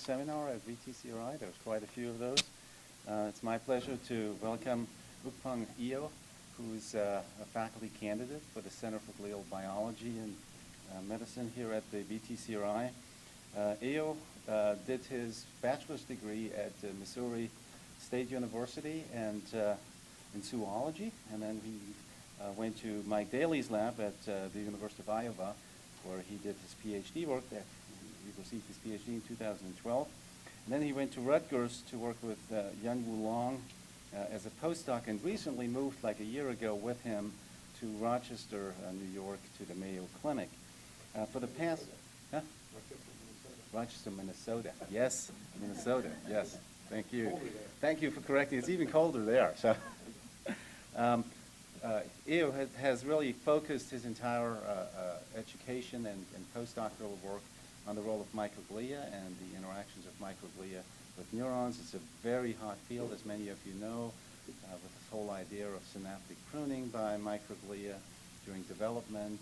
seminar at VTCRI. There's quite a few of those. It's my pleasure to welcome Ukpong Eyo, who's a faculty candidate for the Center for Glial Biology and Medicine here at the VTCRI. Eyo did his bachelor's degree at Missouri State University and in zoology, and then he went to Mike Daly's lab at the University of Iowa, where he did his Ph.D. work. He received his Ph.D. in 2012. And then he went to Rutgers to work with Young-Woo Long as a postdoc, and recently moved like a year ago with him to Rochester, New York, to the Mayo Clinic. For the past, huh? Rochester, Minnesota. Yes, Minnesota. Yes. Thank you. Thank you for correcting. It's even colder there. So, Eyo has really focused his entire education and postdoctoral work on the role of microglia and the interactions of microglia with neurons. It's a very hot field, as many of you know, with this whole idea of synaptic pruning by microglia during development.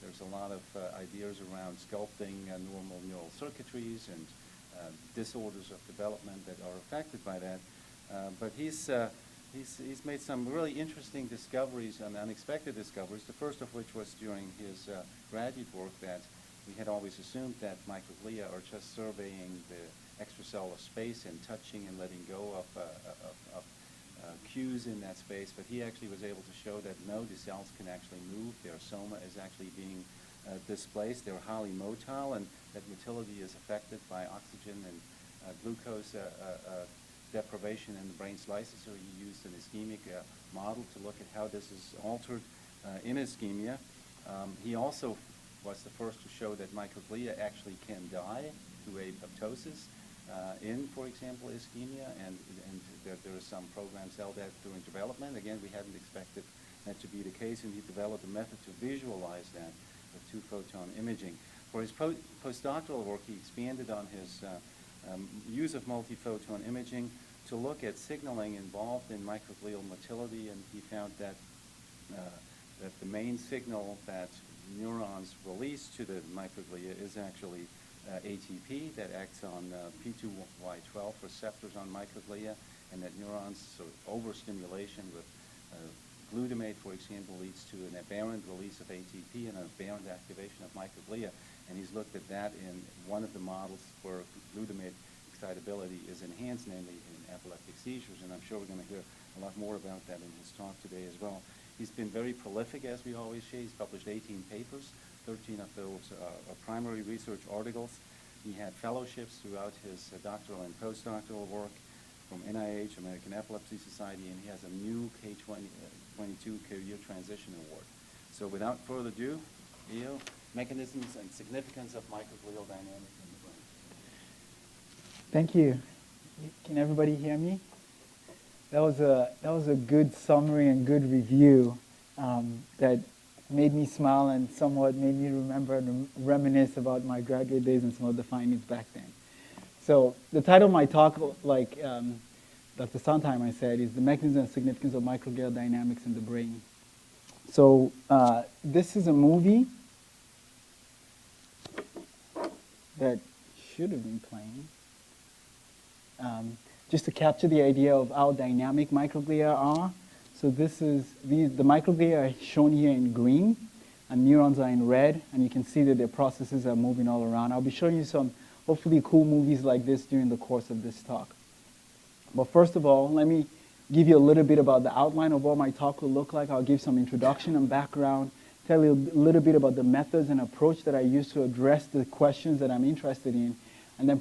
There's a lot of ideas around sculpting normal neural circuitries and disorders of development that are affected by that. But he's made some really interesting discoveries and unexpected discoveries, the first of which was during his graduate work, that we had always assumed that microglia are just surveying the extracellular space and touching and letting go of cues in that space, but he actually was able to show that no, the cells can actually move. Their soma is actually being displaced. They're highly motile, and that motility is affected by oxygen and glucose deprivation in the brain's lysosomes. So he used an ischemic model to look at how this is altered in ischemia. He also was the first to show that microglia actually can die through apoptosis in, for example, ischemia, and there are some programs held that during development. Again, we hadn't expected that to be the case, and he developed a method to visualize that with two-photon imaging. For his postdoctoral work, he expanded on his use of multi-photon imaging to look at signaling involved in microglial motility, and he found that that the main signal that neurons release to the microglia is actually ATP that acts on P2Y12 receptors on microglia, and that neurons sort of overstimulation with glutamate, for example, leads to an aberrant release of ATP and an aberrant activation of microglia. And he's looked at that in one of the models where glutamate excitability is enhanced, namely in epileptic seizures, and I'm sure we're going to hear a lot more about that in his talk today as well. He's been very prolific, as we always say. He's published 18 papers. 13 of those are primary research articles. He had fellowships throughout his doctoral and postdoctoral work from NIH, American Epilepsy Society, and he has a new K22 Career Transition Award. So without further ado, Eyo, mechanisms and significance of microglial dynamics in the brain. Thank you. Can everybody hear me? That was a good summary and good review that made me smile and somewhat made me remember and reminisce about my graduate days and some of the findings back then. So the title of my talk, like Dr. Sondheim I said, is The Mechanism and Significance of Microglial Dynamics in the Brain. So this is a movie that should have been playing. Just to capture the idea of how dynamic microglia are. So this is, the microglia are shown here in green, and neurons are in red, and you can see that their processes are moving all around. I'll be showing you some hopefully cool movies like this during the course of this talk. But first of all, let me give you a little bit about the outline of what my talk will look like. I'll give some introduction and background, tell you a little bit about the methods and approach that I use to address the questions that I'm interested in, and then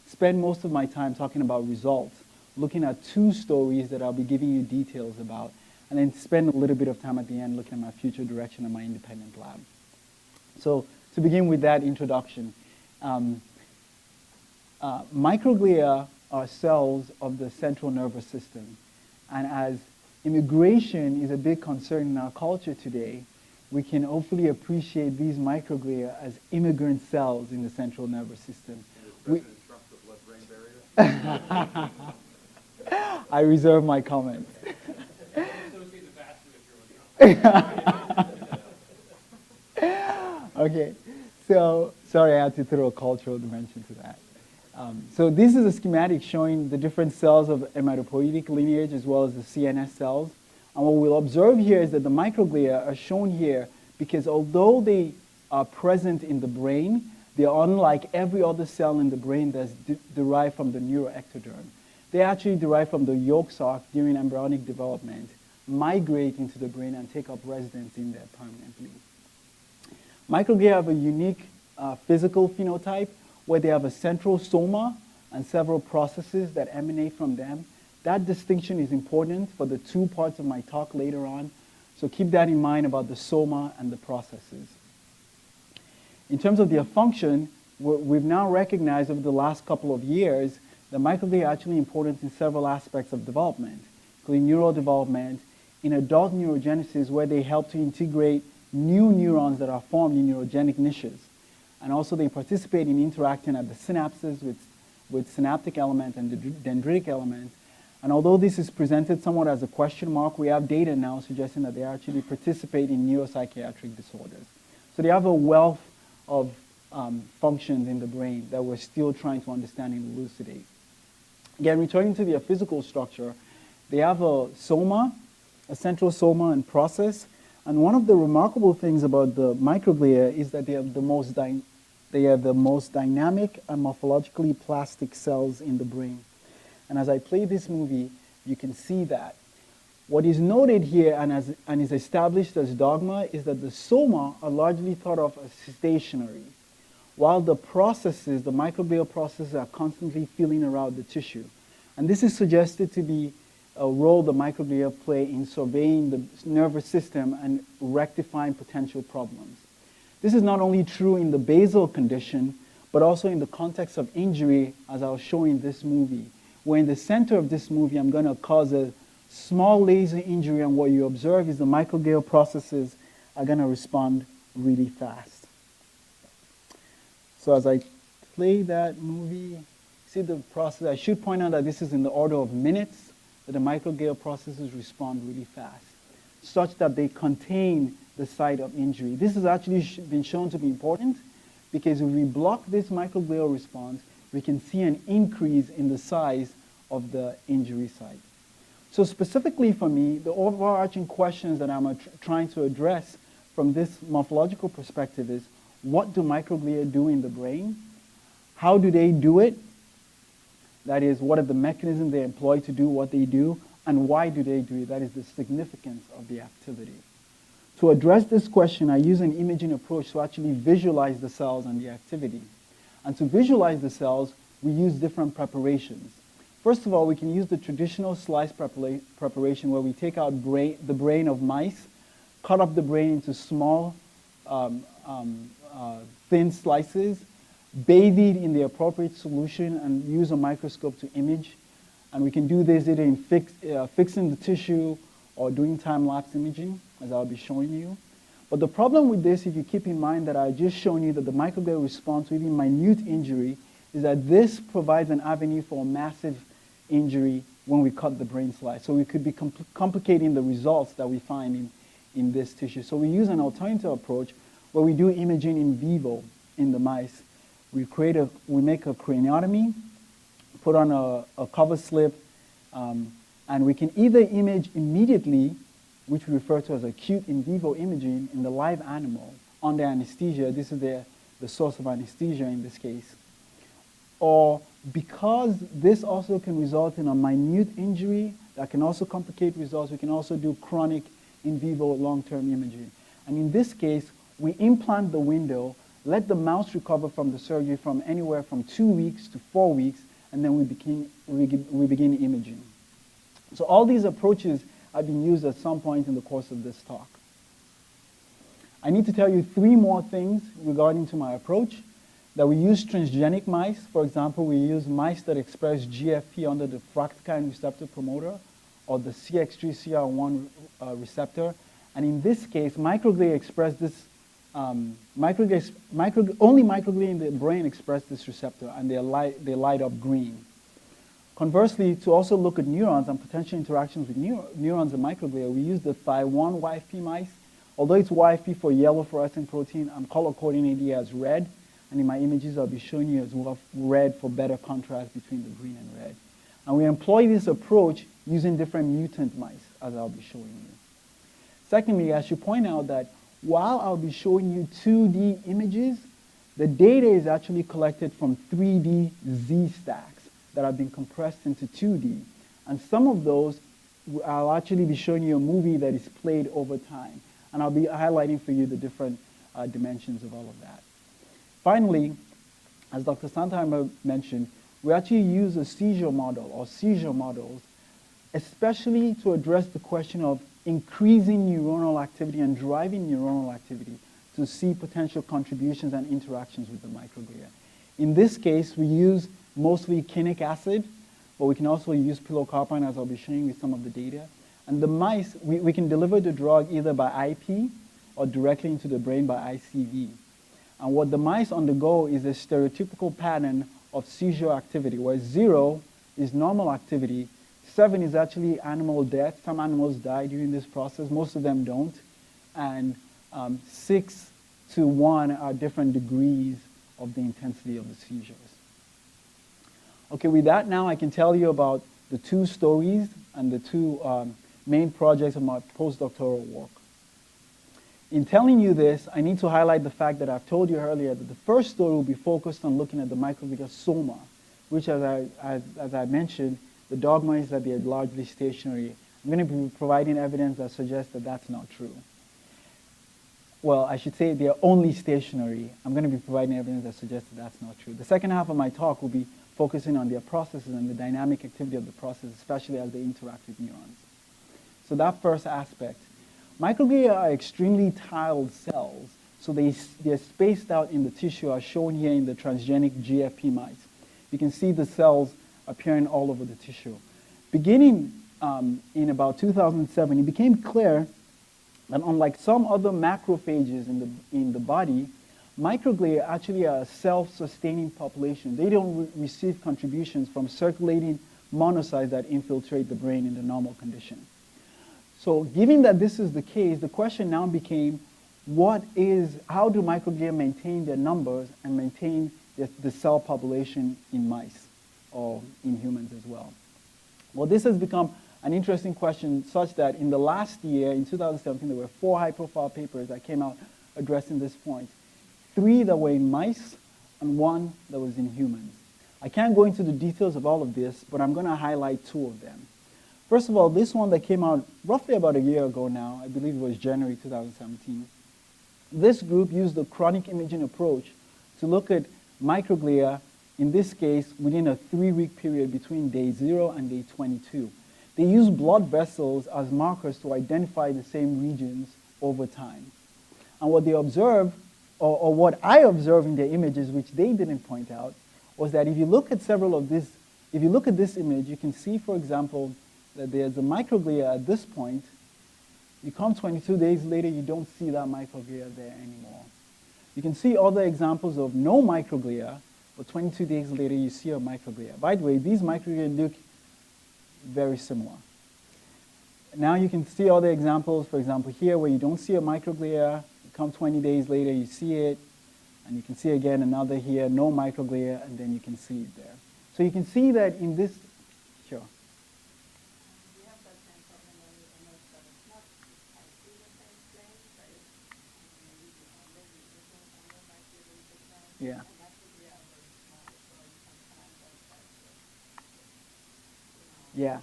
spend most of my time talking about results, looking at two stories that I'll be giving you details about, and then spend a little bit of time at the end looking at my future direction of my independent lab. So to begin with that introduction, microglia are cells of the central nervous system, and as immigration is a big concern in our culture today, we can hopefully appreciate these microglia as immigrant cells in the central nervous system. I reserve my comments. Okay, so sorry I had to throw a cultural dimension to that. So this is a schematic showing the different cells of hematopoietic lineage as well as the CNS cells. And what we'll observe here is that the microglia are shown here because although they are present in the brain, they are unlike every other cell in the brain that's derived from the neuroectoderm. They actually derive from the yolk sac during embryonic development, migrate into the brain, and take up residence in there permanently. Microglia have a unique physical phenotype where they have a central soma and several processes that emanate from them. That distinction is important for the two parts of my talk later on, so keep that in mind about the soma and the processes. In terms of their function, we've now recognized over the last couple of years that microglia are actually important in several aspects of development, including neural development, in adult neurogenesis where they help to integrate new neurons that are formed in neurogenic niches. And also they participate in interacting at the synapses with synaptic element and the dendritic element. And although this is presented somewhat as a question mark, we have data now suggesting that they actually participate in neuropsychiatric disorders. So they have a wealth of functions in the brain that we're still trying to understand and elucidate. Again, returning to their physical structure, they have a soma, a central soma and process. And one of the remarkable things about the microglia is that they have the most dynamic and morphologically plastic cells in the brain. And as I play this movie, you can see that. What is noted here and is established as dogma is that the soma are largely thought of as stationary, while the processes, the microglial processes, are constantly feeling around the tissue. And this is suggested to be a role the microglia play in surveying the nervous system and rectifying potential problems. This is not only true in the basal condition, but also in the context of injury, as I'll show in this movie, where in the center of this movie, I'm going to cause a small laser injury, and what you observe is the microglial processes are going to respond really fast. So as I play that movie, see the process. I should point out that this is in the order of minutes, that the microglial processes respond really fast, such that they contain the site of injury. This has actually been shown to be important because if we block this microglial response, we can see an increase in the size of the injury site. So specifically for me, the overarching questions that I'm trying to address from this morphological perspective is, what do microglia do in the brain? How do they do it? That is, what are the mechanisms they employ to do what they do? And why do they do it? That is the significance of the activity. To address this question, I use an imaging approach to actually visualize the cells and the activity. And to visualize the cells, we use different preparations. First of all, we can use the traditional slice preparation where we take out the brain of mice, cut up the brain into small, thin slices, bathe it in the appropriate solution, and use a microscope to image. And we can do this either in fixing the tissue or doing time-lapse imaging, as I'll be showing you. But the problem with this, if you keep in mind that I just shown you that the microglia response to even minute injury, is that this provides an avenue for a massive injury when we cut the brain slice. So we could be complicating the results that we find in this tissue. So we use an alternative approach where we do imaging in vivo in the mice. We make a craniotomy, put on a cover slip, and we can either image immediately, which we refer to as acute in vivo imaging in the live animal under anesthesia. This is the source of anesthesia in this case. Or because this also can result in a minute injury that can also complicate results, we can also do chronic in vivo long-term imaging. And in this case, we implant the window, let the mouse recover from the surgery from anywhere from 2 weeks to 4 weeks, and then we begin imaging. So all these approaches have been used at some point in the course of this talk. I need to tell you 3 more things regarding to my approach. That we use transgenic mice. For example, we use mice that express GFP under the fractalkine receptor promoter or the CX3CR1 receptor. And in this case, microglia express this, only microglia in the brain express this receptor, and they light up green. Conversely, to also look at neurons and potential interactions with neurons and microglia, we use the Thy1 YFP mice. Although it's YFP for yellow fluorescent protein, I'm color coding it as red. And in my images, I'll be showing you as well red for better contrast between the green and red. And we employ this approach using different mutant mice, as I'll be showing you. Secondly, I should point out that while I'll be showing you 2D images, the data is actually collected from 3D Z-stacks that have been compressed into 2D. And some of those, I'll actually be showing you a movie that is played over time. And I'll be highlighting for you the different dimensions of all of that. Finally, as Dr. Santheimer mentioned, we actually use a seizure model or seizure models, especially to address the question of increasing neuronal activity and driving neuronal activity to see potential contributions and interactions with the microglia. In this case, we use mostly ecinic acid, but we can also use pilocarpine, as I'll be showing you some of the data. And the mice, we can deliver the drug either by IP or directly into the brain by ICV. And what the mice undergo is a stereotypical pattern of seizure activity, where 0 is normal activity, 7 is actually animal death. Some animals die during this process, most of them don't. And 6 to 1 are different degrees of the intensity of the seizures. Okay, with that now I can tell you about the 2 stories and the 2 main projects of my postdoctoral work. In telling you this, I need to highlight the fact that I've told you earlier that the first story will be focused on looking at the microglia soma, which as I mentioned, the dogma is that they're largely stationary. I'm going to be providing evidence that suggests that that's not true. Well, I should say they're only stationary. I'm going to be providing evidence that suggests that that's not true. The second half of my talk will be focusing on their processes and the dynamic activity of the process, especially as they interact with neurons. So that first aspect. Microglia are extremely tiled cells, so they're spaced out in the tissue as shown here in the transgenic GFP mice. You can see the cells appearing all over the tissue. Beginning in about 2007, it became clear that unlike some other macrophages in the body, microglia actually are a self-sustaining population. They don't receive contributions from circulating monocytes that infiltrate the brain in the normal condition. So given that this is the case, the question now became, how do microglia maintain their numbers and maintain the cell population in mice or in humans as well? Well, this has become an interesting question such that in the last year, in 2017, there were 4 high-profile papers that came out addressing this point. 3 that were in mice and 1 that was in humans. I can't go into the details of all of this, but I'm going to highlight 2 of them. First of all, this one that came out roughly about a year ago now, I believe it was January 2017. This group used the chronic imaging approach to look at microglia, in this case, within a 3-week period between day 0 and day 22. They used blood vessels as markers to identify the same regions over time. And what they observed, or what I observed in their images, which they didn't point out, was that if you look at if you look at this image, you can see, for example, that there's a microglia at this point. You come 22 days later, you don't see that microglia there anymore. You can see other examples of no microglia, but 22 days later, you see a microglia. By the way, these microglia look very similar. Now you can see other examples, for example, here where you don't see a microglia, you come 20 days later, you see it, and you can see again another here, no microglia, and then you can see it there. So you can see that in this, sure. Yeah. Yeah.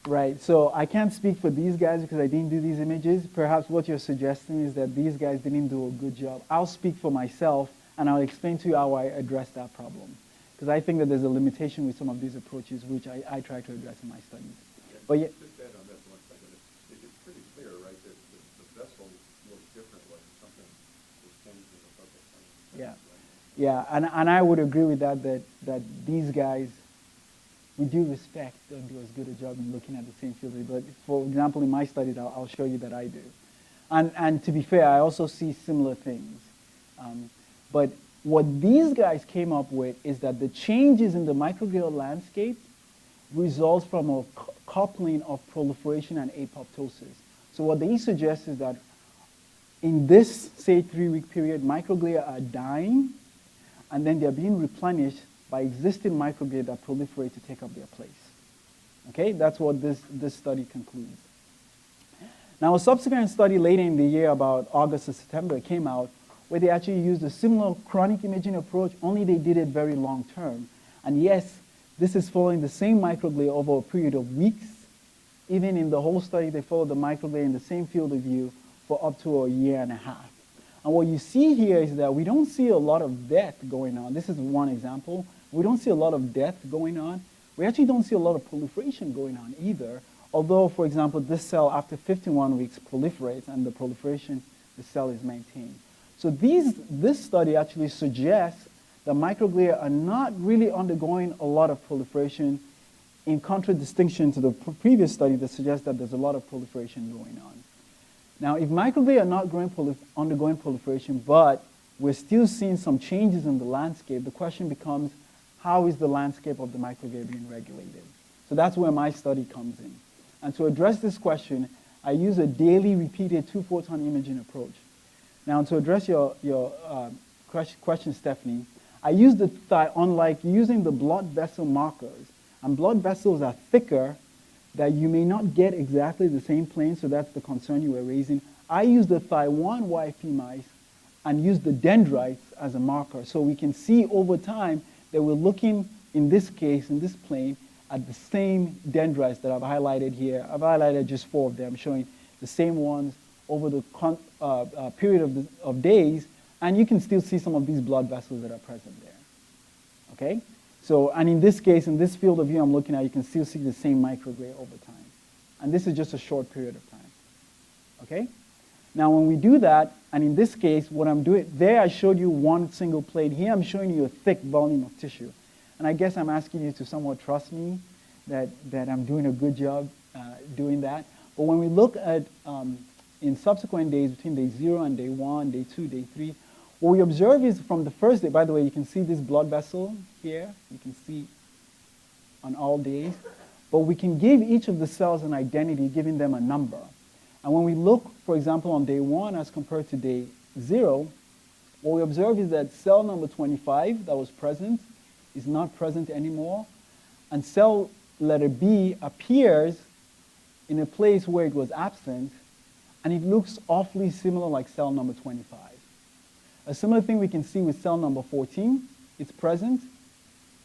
Right. So I can't speak for these guys because I didn't do these images. Perhaps what you're suggesting is that these guys didn't do a good job. I'll speak for myself, and I'll explain to you how I address that problem. Because I think that there's a limitation with some of these approaches, which I try to address in my studies. Yeah, but yeah. Just add on that for 1 second. It's pretty clear, right, that the vessel looks different, like something was changed in the focal plane. Yeah. Right? Yeah, and I would agree with that these guys, with due respect, don't do as good a job in looking at the same field. But for example, in my studies, I'll show you that I do. And to be fair, I also see similar things. But what these guys came up with is that the changes in the microglial landscape results from a coupling of proliferation and apoptosis. So what they suggest is that in this, say, 3-week period, microglia are dying, and then they're being replenished by existing microglia that proliferate to take up their place. Okay, that's what this study concludes. Now, a subsequent study later in the year, about August or September, came out where they actually used a similar chronic imaging approach, only they did it very long term. And yes, this is following the same microglia over a period of weeks. Even in the whole study, they followed the microglia in the same field of view for up to a year and a half. And what you see here is that we don't see a lot of death going on. This is one example. We don't see a lot of death going on. We actually don't see a lot of proliferation going on either. Although, for example, this cell after 51 weeks proliferates, and the proliferation, the cell is maintained. So this study actually suggests that microglia are not really undergoing a lot of proliferation, in contradistinction to the previous study that suggests that there's a lot of proliferation going on. Now, if microglia are not undergoing proliferation, but we're still seeing some changes in the landscape, the question becomes, how is the landscape of the microglia being regulated? So that's where my study comes in. And to address this question, I use a daily repeated 2-photon imaging approach. Now, to address your question, Stephanie, I use unlike using the blood vessel markers, and blood vessels are thicker, that you may not get exactly the same plane, so that's the concern you were raising. I use the Thy1 YP mice and use the dendrites as a marker, so we can see over time that we're looking, in this case, in this plane, at the same dendrites that I've highlighted here. I've highlighted just 4 of them, showing the same ones over the period of days, and you can still see some of these blood vessels that are present there. Okay? So, and in this case, in this field of view I'm looking at, you can still see the same microglia over time. And this is just a short period of time. Okay? Now, when we do that, and in this case, what I'm doing, there I showed you one single plate. Here I'm showing you a thick volume of tissue. And I guess I'm asking you to somewhat trust me that I'm doing a good job doing that. But when we look at, in subsequent days, between day 0 and day 1, day 2, day 3, what we observe is from the first day, by the way, you can see this blood vessel here. You can see on all days. But we can give each of the cells an identity, giving them a number. And when we look, for example, on day 1 as compared to day 0, what we observe is that cell number 25 that was present is not present anymore. And cell letter B appears in a place where it was absent, and it looks awfully similar like cell number 25. A similar thing we can see with cell number 14. It's present,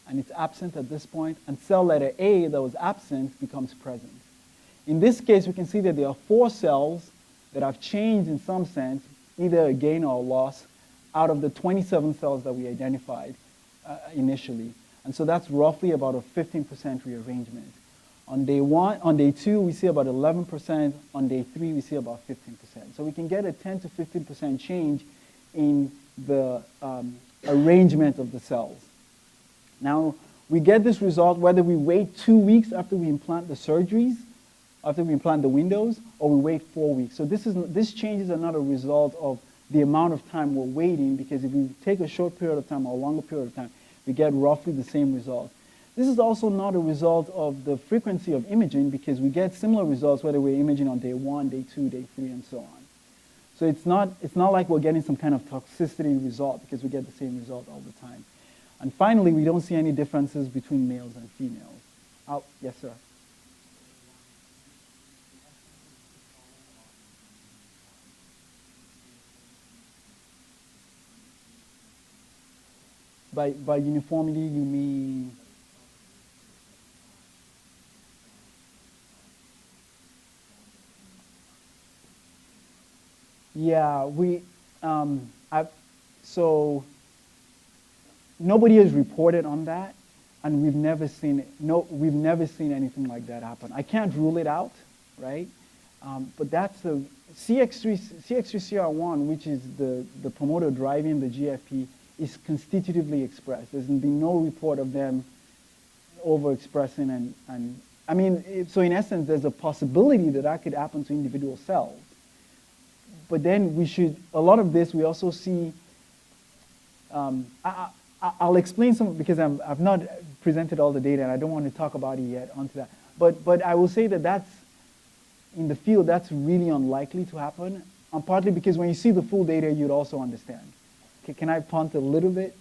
and it's absent at this point, and cell letter A that was absent becomes present. In this case, we can see that there are 4 cells that have changed in some sense, either a gain or a loss, out of the 27 cells that we identified initially. And so that's roughly about a 15% rearrangement. On day 1, on day 2, we see about 11%. On day 3, we see about 15%. So we can get a 10 to 15% change in the arrangement of the cells. Now, we get this result whether we wait 2 weeks after we implant the surgeries, after we implant the windows, or we wait 4 weeks. So this changes are not a result of the amount of time we're waiting, because if we take a short period of time or a longer period of time, we get roughly the same result. This is also not a result of the frequency of imaging, because we get similar results whether we're imaging on day 1, day 2, day 3, and so on. So it's not like we're getting some kind of toxicity result, because we get the same result all the time. And finally, we don't see any differences between males and females. Yes, sir. By uniformity, you mean? Yeah, so nobody has reported on that, and we've never seen it. No, we've never seen anything like that happen. I can't rule it out, right? But that's the CX3CR1, which is the promoter driving the GFP, is constitutively expressed. There's been no report of them overexpressing, and I mean, so in essence, there's a possibility that that could happen to individual cells. But then a lot of this we also see, I'll explain some, because I've not presented all the data and I don't want to talk about it yet onto that. But I will say that in the field, that's really unlikely to happen. partly because when you see the full data, you'd also understand. Okay, can I punt a little bit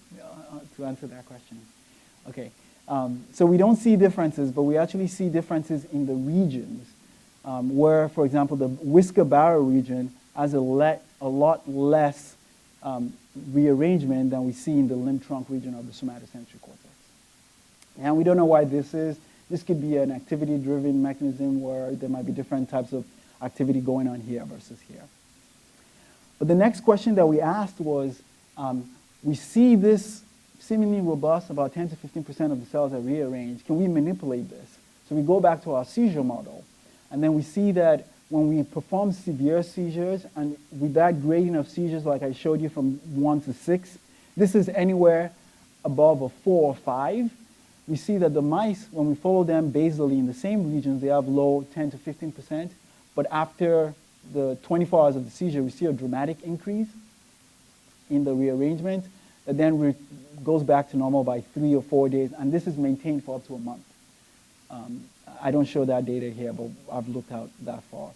to answer that question? Okay, so we don't see differences, but we actually see differences in the regions where, for example, the whisker barrel region has a lot less rearrangement than we see in the limb trunk region of the somatosensory cortex. And we don't know why this is. This could be an activity-driven mechanism where there might be different types of activity going on here versus here. But the next question that we asked was, we see this seemingly robust, about 10 to 15% of the cells are rearranged. Can we manipulate this? So we go back to our seizure model, and then we see that when we perform severe seizures, and with that gradient of seizures like I showed you from 1 to 6, this is anywhere above a 4 or 5. We see that the mice, when we follow them basally in the same regions, they have low 10 to 15%, but after the 24 hours of the seizure, we see a dramatic increase in the rearrangement that then goes back to normal by 3 or 4 days, and this is maintained for up to a month. I don't show that data here, but I've looked out that far.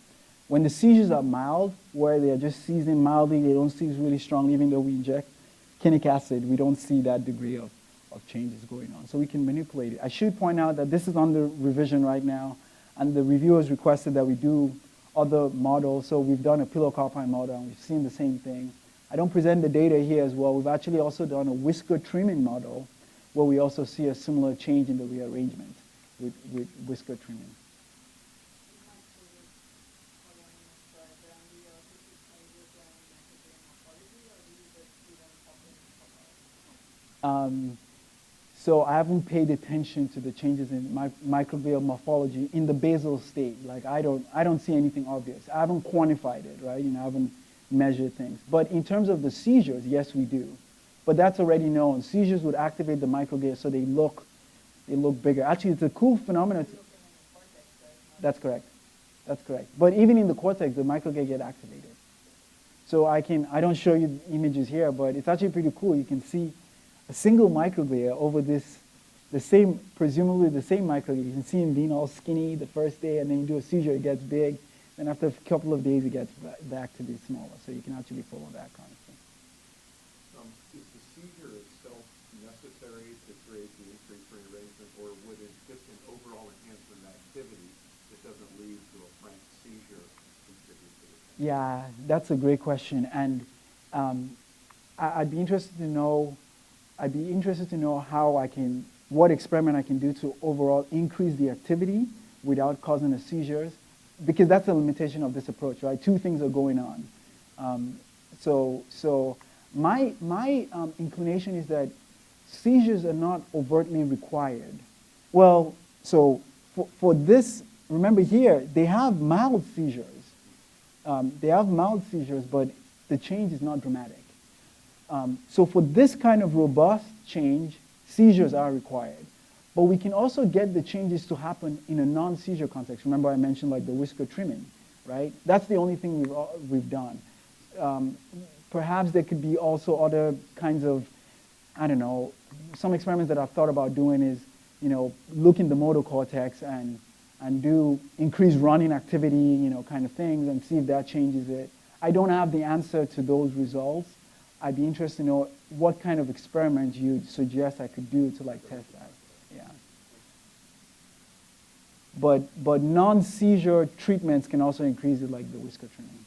When the seizures are mild, where they are just seizing mildly, they don't seize really strongly, even though we inject quinic acid, we don't see that degree of changes going on. So we can manipulate it. I should point out that this is under revision right now, and the reviewers requested that we do other models. So we've done a pilocarpine model, and we've seen the same thing. I don't present the data here as well. We've actually also done a whisker trimming model, where we also see a similar change in the rearrangement with whisker trimming. So I haven't paid attention to the changes in microglial morphology in the basal state. Like I don't see anything obvious. I haven't quantified it, right? I haven't measured things. But in terms of the seizures, yes, we do. But that's already known. Seizures would activate the microglia so they look bigger. Actually, it's a cool phenomenon. That's correct. That's correct. But even in the cortex, the microglia get activated. So I don't show you images here, but it's actually pretty cool. You can see a single microglia over presumably the same microglia. You can see him being all skinny the first day, and then you do a seizure, it gets big. Then after a couple of days, it gets back to be smaller. So you can actually follow that kind of thing. Is the seizure itself necessary to create the increased rearrangement, or would it just an overall enhancement of activity that doesn't lead to a frank seizure contribute to it? Yeah, that's a great question. And I'd be interested to know what experiment I can do to overall increase the activity without causing the seizures, because that's the limitation of this approach, right? Two things are going on. So my inclination is that seizures are not overtly required. Well, so for this, remember here, they have mild seizures. But the change is not dramatic. So for this kind of robust change, seizures are required. But we can also get the changes to happen in a non-seizure context. Remember I mentioned like the whisker trimming, right? That's the only thing we've done. Perhaps there could be also other kinds of, I don't know, some experiments that I've thought about doing is, look in the motor cortex and do increased running activity, kind of things, and see if that changes it. I don't have the answer to those results. I'd be interested to know what kind of experiments you'd suggest I could do to test that. Yeah. But non-seizure treatments can also increase it, like the whisker trimming.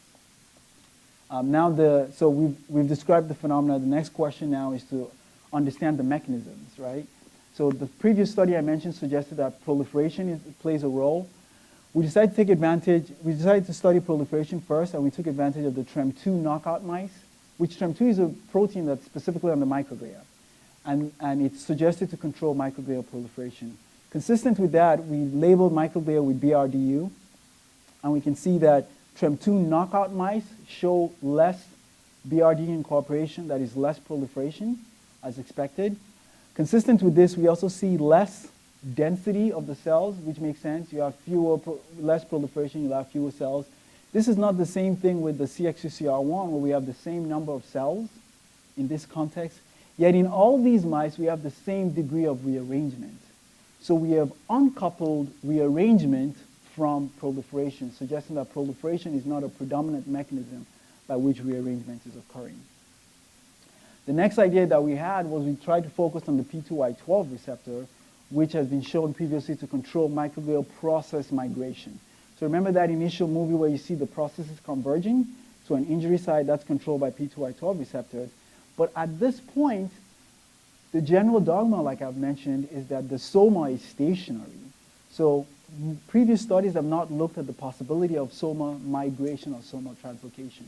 So we've described the phenomena. The next question now is to understand the mechanisms, right? So the previous study I mentioned suggested that proliferation plays a role. We decided to study proliferation first, and we took advantage of the TREM2 knockout mice, which TREM2 is a protein that's specifically on the microglia. And it's suggested to control microglial proliferation. Consistent with that, we labeled microglia with BRDU, and we can see that TREM2 knockout mice show less BRD incorporation, that is less proliferation, as expected. Consistent with this, we also see less density of the cells, which makes sense. You have less proliferation, you'll have fewer cells. This is not the same thing with the CXUCR1, where we have the same number of cells in this context. Yet in all these mice, we have the same degree of rearrangement. So we have uncoupled rearrangement from proliferation, suggesting that proliferation is not a predominant mechanism by which rearrangement is occurring. The next idea that we had was we tried to focus on the P2Y12 receptor, which has been shown previously to control microglial process migration. So remember that initial movie where you see the processes converging to an injury site that's controlled by P2Y12 receptors. But at this point, the general dogma, like I've mentioned, is that the soma is stationary. So previous studies have not looked at the possibility of soma migration or soma translocation.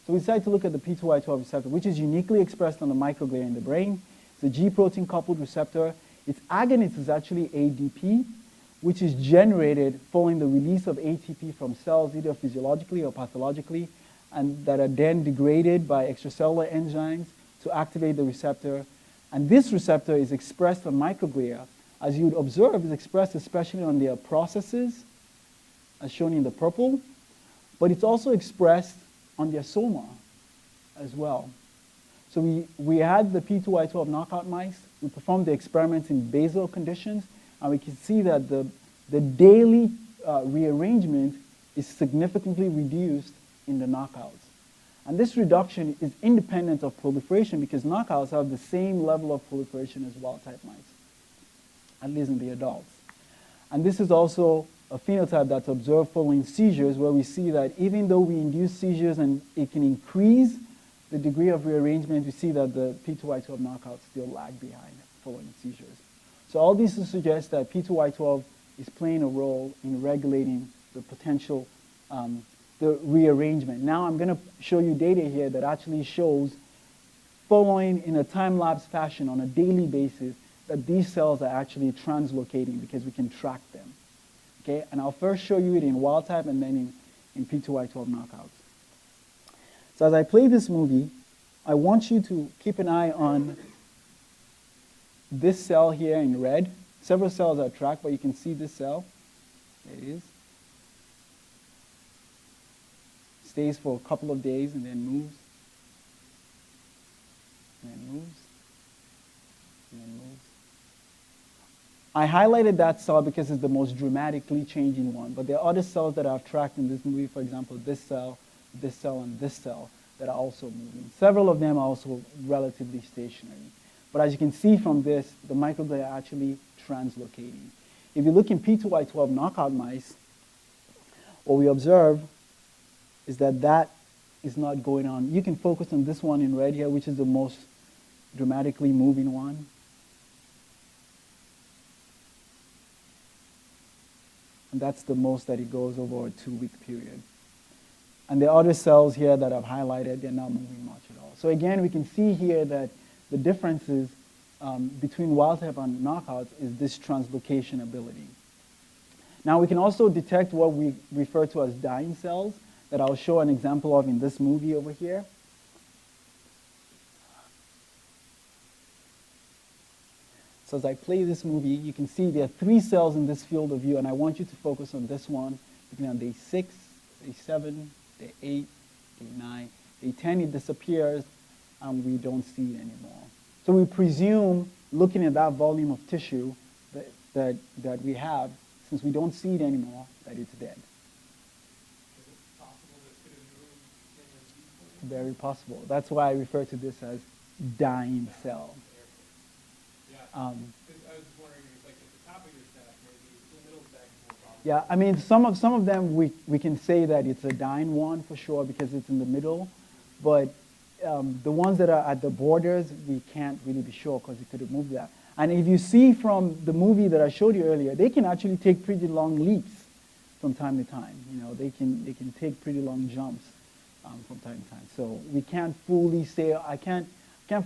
So we decided to look at the P2Y12 receptor, which is uniquely expressed on the microglia in the brain. It's a G protein coupled receptor. Its agonist is actually ADP, which is generated following the release of ATP from cells, either physiologically or pathologically, and that are then degraded by extracellular enzymes to activate the receptor. And this receptor is expressed on microglia. As you would observe, is expressed especially on their processes, as shown in the purple, but it's also expressed on their soma as well. So we had the P2Y12 knockout mice. We performed the experiments in basal conditions, and we can see that the daily rearrangement is significantly reduced in the knockouts. And this reduction is independent of proliferation because knockouts have the same level of proliferation as wild-type mice, at least in the adults. And this is also a phenotype that's observed following seizures, where we see that even though we induce seizures and it can increase the degree of rearrangement, we see that the P2Y12 knockouts still lag behind following seizures. So all this suggests that P2Y12 is playing a role in regulating the potential, the rearrangement. Now I'm going to show you data here that actually shows, following in a time-lapse fashion on a daily basis, that these cells are actually translocating because we can track them. Okay? And I'll first show you it in wild type and then in P2Y12 knockouts. So as I play this movie, I want you to keep an eye on this cell here in red. Several cells are tracked, but you can see this cell. There it is. Stays for a couple of days and then moves. And then moves. And then moves. I highlighted that cell because it's the most dramatically changing one, but there are other cells that I've tracked in this movie, for example, this cell, and this cell that are also moving. Several of them are also relatively stationary. But as you can see from this, the microglia are actually translocating. If you look in P2Y12 knockout mice, what we observe is that that is not going on. You can focus on this one in red here, which is the most dramatically moving one. And that's the most that it goes over a 2-week period. And the other cells here that I've highlighted, they're not moving much at all. So again, we can see here that the differences between wild type and knockouts is this translocation ability. Now we can also detect what we refer to as dying cells that I'll show an example of in this movie over here. So as I play this movie, you can see there are 3 cells in this field of view, and I want you to focus on this one. Beginning on day 6, day 7, day 8, day 9, day 10, it disappears, and we don't see it anymore. So we presume, looking at that volume of tissue that we have, since we don't see it anymore, that it's dead. Is it possible this could have moved in the Very possible. That's why I refer to this as dying cell. I was just wondering, like at the top of your stack, maybe the middle stack is more probable. Yeah, I mean, some of them we can say that it's a dying one for sure because it's in the middle, but the ones that are at the borders, we can't really be sure because it could have moved that. And if you see from the movie that I showed you earlier, they can actually take pretty long leaps from time to time. You know, they can take pretty long jumps from time to time. So we can't fully say, I can't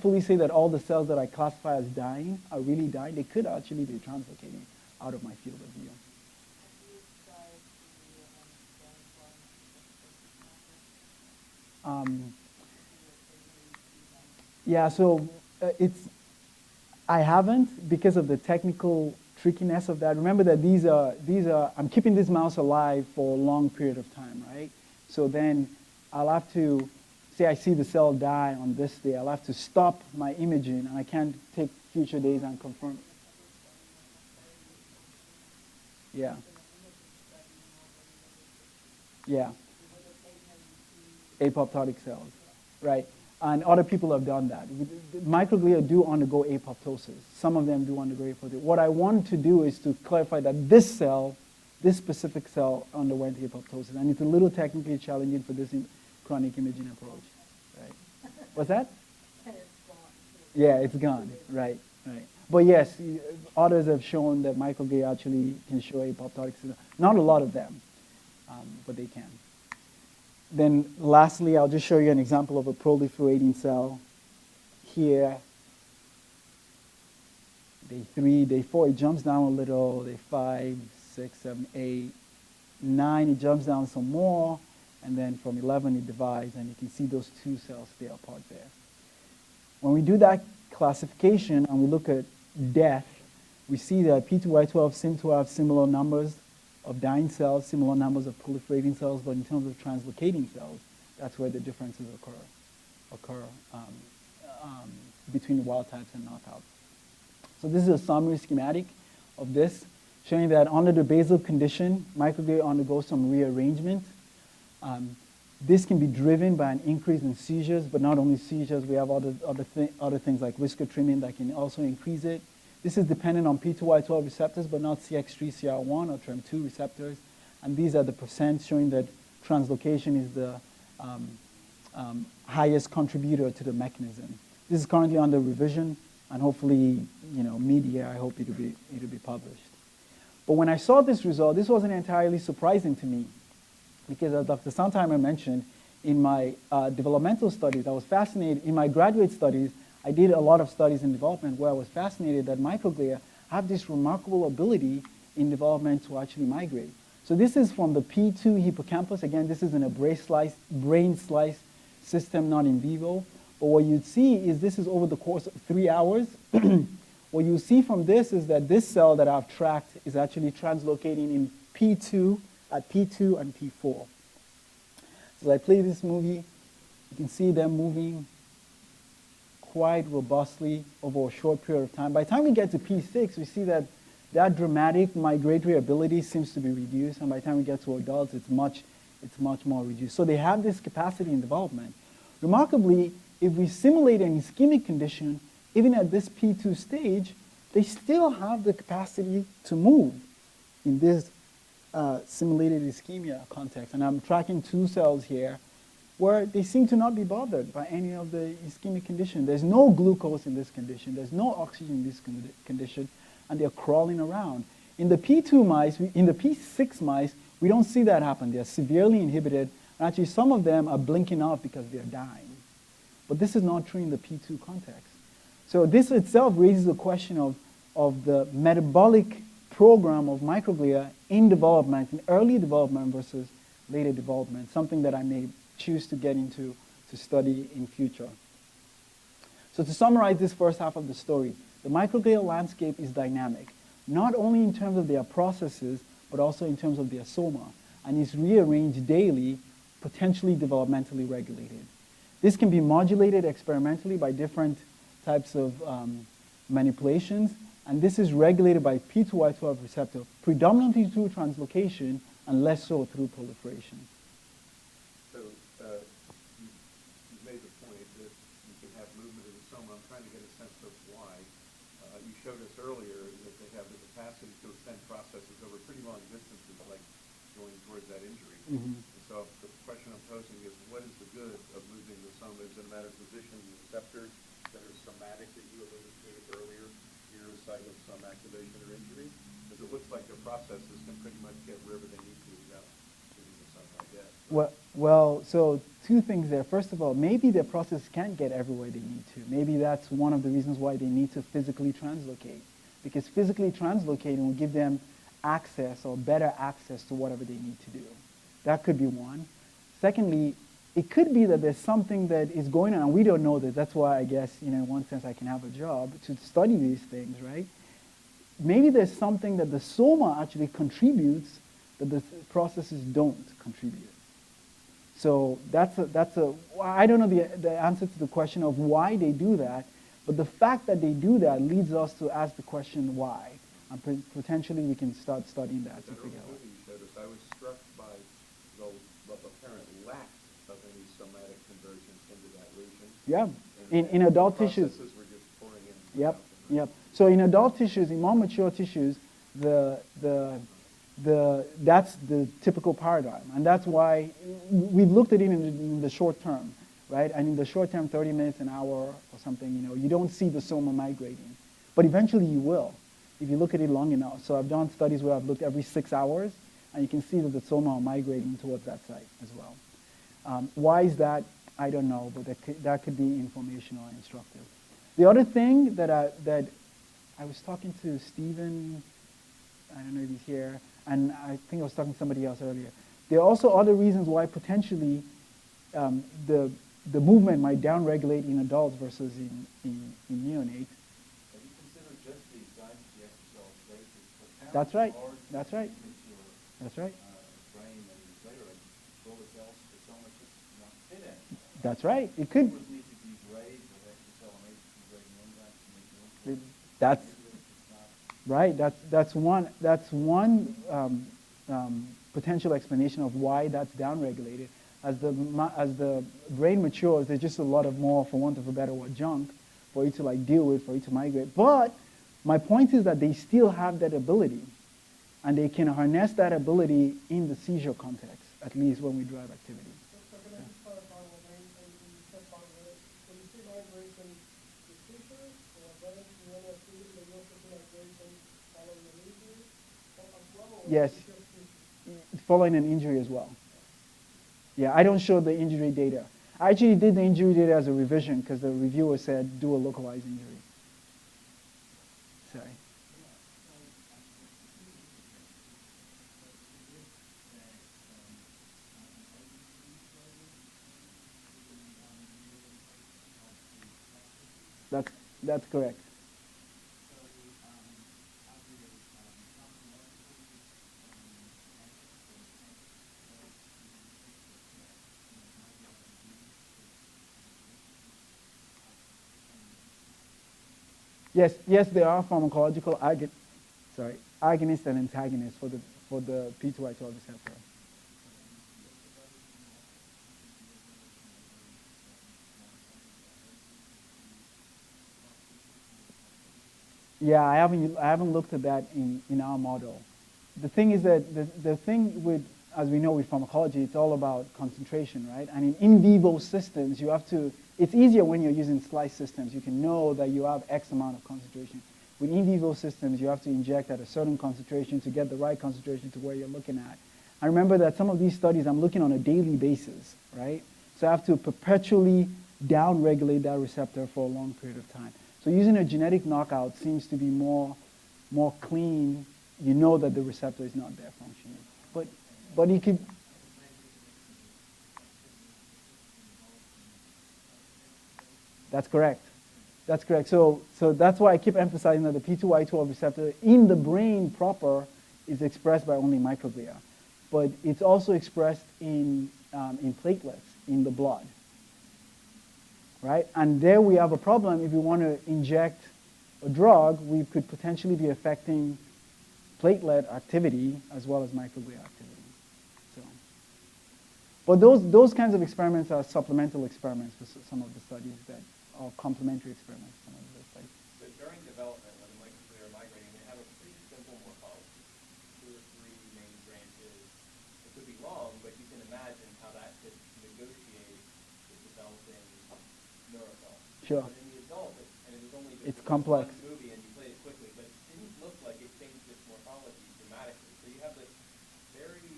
fully say that all the cells that I classify as dying are really dying. They could actually be translocating out of my field of view. Yeah, so I haven't because of the technical trickiness of that. Remember that these are, I'm keeping this mouse alive for a long period of time, right? So then I'll have to, say I see the cell die on this day, I'll have to stop my imaging and I can't take future days and confirm. Yeah. Yeah. apoptotic cells, right? And other people have done that. Microglia do undergo apoptosis. Some of them do undergo apoptosis. What I want to do is to clarify that this cell, this specific cell, underwent apoptosis. And it's a little technically challenging for this chronic imaging approach, right? What's that? And it's gone. Yeah, it's gone, right, right. But yes, others have shown that microglia actually can show apoptotic syndrome. Not a lot of them, but they can. Then lastly, I'll just show you an example of a proliferating cell. Here, day 3, day 4, it jumps down a little. Day 5, 6, 7, 8, 9, it jumps down some more. And then from 11, it divides, and you can see those two cells stay apart there. When we do that classification and we look at death, we see that P2Y12 seem to have similar numbers of dying cells, similar numbers of proliferating cells, but in terms of translocating cells, that's where the differences occur between the wild types and knockouts. So this is a summary schematic of this, showing that under the basal condition, microglia undergoes some rearrangement. This can be driven by an increase in seizures, but not only seizures, we have other things like whisker trimming that can also increase it. This is dependent on P2Y12 receptors, but not CX3, CR1, or TREM2 receptors. And these are the percent showing that translocation is the highest contributor to the mechanism. This is currently under revision, and hopefully, mid-year, I hope it'll be published. But when I saw this result, this wasn't entirely surprising to me, because as Dr. Santheimer mentioned, in my developmental studies, I was fascinated. In my graduate studies, I did a lot of studies in development where I was fascinated that microglia have this remarkable ability in development to actually migrate. So this is from the P2 hippocampus. Again, this is in a brain slice system, not in vivo. But what you'd see is this is over the course of 3 hours. What you see from this is that this cell that I've tracked is actually translocating in P2, at P2 and P4. So I play this movie. You can see them moving quite robustly over a short period of time. By the time we get to P6, we see that that dramatic migratory ability seems to be reduced, and by the time we get to adults, it's much more reduced. So they have this capacity in development. Remarkably, if we simulate an ischemic condition, even at this P2 stage, they still have the capacity to move in this simulated ischemia context. And I'm tracking 2 cells here where they seem to not be bothered by any of the ischemic condition. There's no glucose in this condition. There's no oxygen in this condition, and they're crawling around. In the P2 mice, in the P6 mice, we don't see that happen. They're severely inhibited, and actually some of them are blinking off because they're dying. But this is not true in the P2 context. So this itself raises the question of the metabolic program of microglia in development, in early development versus later development, something that I may choose to get into to study in future. So to summarize this first half of the story, the microglial landscape is dynamic, not only in terms of their processes, but also in terms of their soma, and is rearranged daily, potentially developmentally regulated. This can be modulated experimentally by different types of manipulations, and this is regulated by P2Y12 receptor, predominantly through translocation and less so through proliferation. So you made the point that you can have movement in the soma. I'm trying to get a sense of why. You showed us earlier that they have the capacity to extend processes over pretty long distances, like going towards that injury. Mm-hmm. So the question I'm posing is, what is the good of moving the soma? Is it a matter of position, the receptors that are somatic that you alluded to earlier, near the site of some activation or injury? Because it looks like their processes can pretty much get wherever they need to without moving the soma, I guess. Well, so 2 things there. First of all, maybe their process can't get everywhere they need to. Maybe that's one of the reasons why they need to physically translocate, because physically translocating will give them access or better access to whatever they need to do. That could be one. Secondly, it could be that there's something that is going on, and we don't know that. That's why I guess, in one sense, I can have a job to study these things, right? Maybe there's something that the soma actually contributes that the processes don't contribute. So I don't know the answer to the question of why they do that, but the fact that they do that leads us to ask the question why. And potentially we can start studying that to figure out. I was struck by the apparent lack of any somatic Yeah. And In adult tissues. processes were just pouring in. Yep, yep. So in adult tissues, in more mature tissues, that's the typical paradigm. And that's why we've looked at it in the short term, right? And in the short term, 30 minutes, an hour or something, you don't see the soma migrating. But eventually you will, if you look at it long enough. So I've done studies where I've looked every 6 hours, and you can see that the soma are migrating towards that site as well. Why is that? I don't know, but that could be informational and instructive. The other thing that I was talking to Stephen, I don't know if he's here, and I think I was talking to somebody else earlier. There are also other reasons why potentially the movement might downregulate in adults versus in neonates. Have you considered just the glycogen cells versus That's right. That's right. That's right. Brain and later global cells for so much just not fit in. That's right. It could. Tumors need to degrade with extracellular enzymes to make room for That's right. That's one potential explanation of why that's downregulated. As the brain matures, there's just a lot of more, for want of a better word, junk for it to deal with, for it to migrate. But my point is that they still have that ability, and they can harness that ability in the seizure context, at least when we drive activity. So can I just clarify what you said part of it? When you say migration, the seizure or whether you want to activity that you also see migration following an injury as well? Or Yes, is it just seizure? following an injury as well. Yeah, I don't show the injury data. I actually did the injury data as a revision because the reviewer said do a localized injury. Sorry. That's correct. Yes, there are pharmacological agonists and antagonists for the P2Y12 receptor. Yeah, I haven't looked at that in our model. The thing is that the thing with, as we know with pharmacology, it's all about concentration, right? And in vivo systems, you have to, it's easier when you're using slice systems. You can know that you have X amount of concentration. With in vivo systems, you have to inject at a certain concentration to get the right concentration to where you're looking at. I remember that some of these studies I'm looking on a daily basis, right? So I have to perpetually downregulate that receptor for a long period of time. So using a genetic knockout seems to be more clean. You know that the receptor is not there functioning. But you could... That's correct. That's correct. So that's why I keep emphasizing that the P2Y12 receptor in the brain proper is expressed by only microglia. But it's also expressed in platelets in the blood. Right? And there we have a problem. If we want to inject a drug, we could potentially be affecting platelet activity as well as microglia activity. So, but those kinds of experiments are supplemental experiments for some of the studies that are complementary experiments. Some of the studies. So during development, when the microglia are migrating, they have a pretty simple morphology. 2 or 3 main branches. It could be long, but you can imagine how that could negotiate with developing neuropil. Sure. But in the adult, and it was only It's complex. one movie and you played it quickly, but it didn't look like it changed its morphology dramatically. So you have this very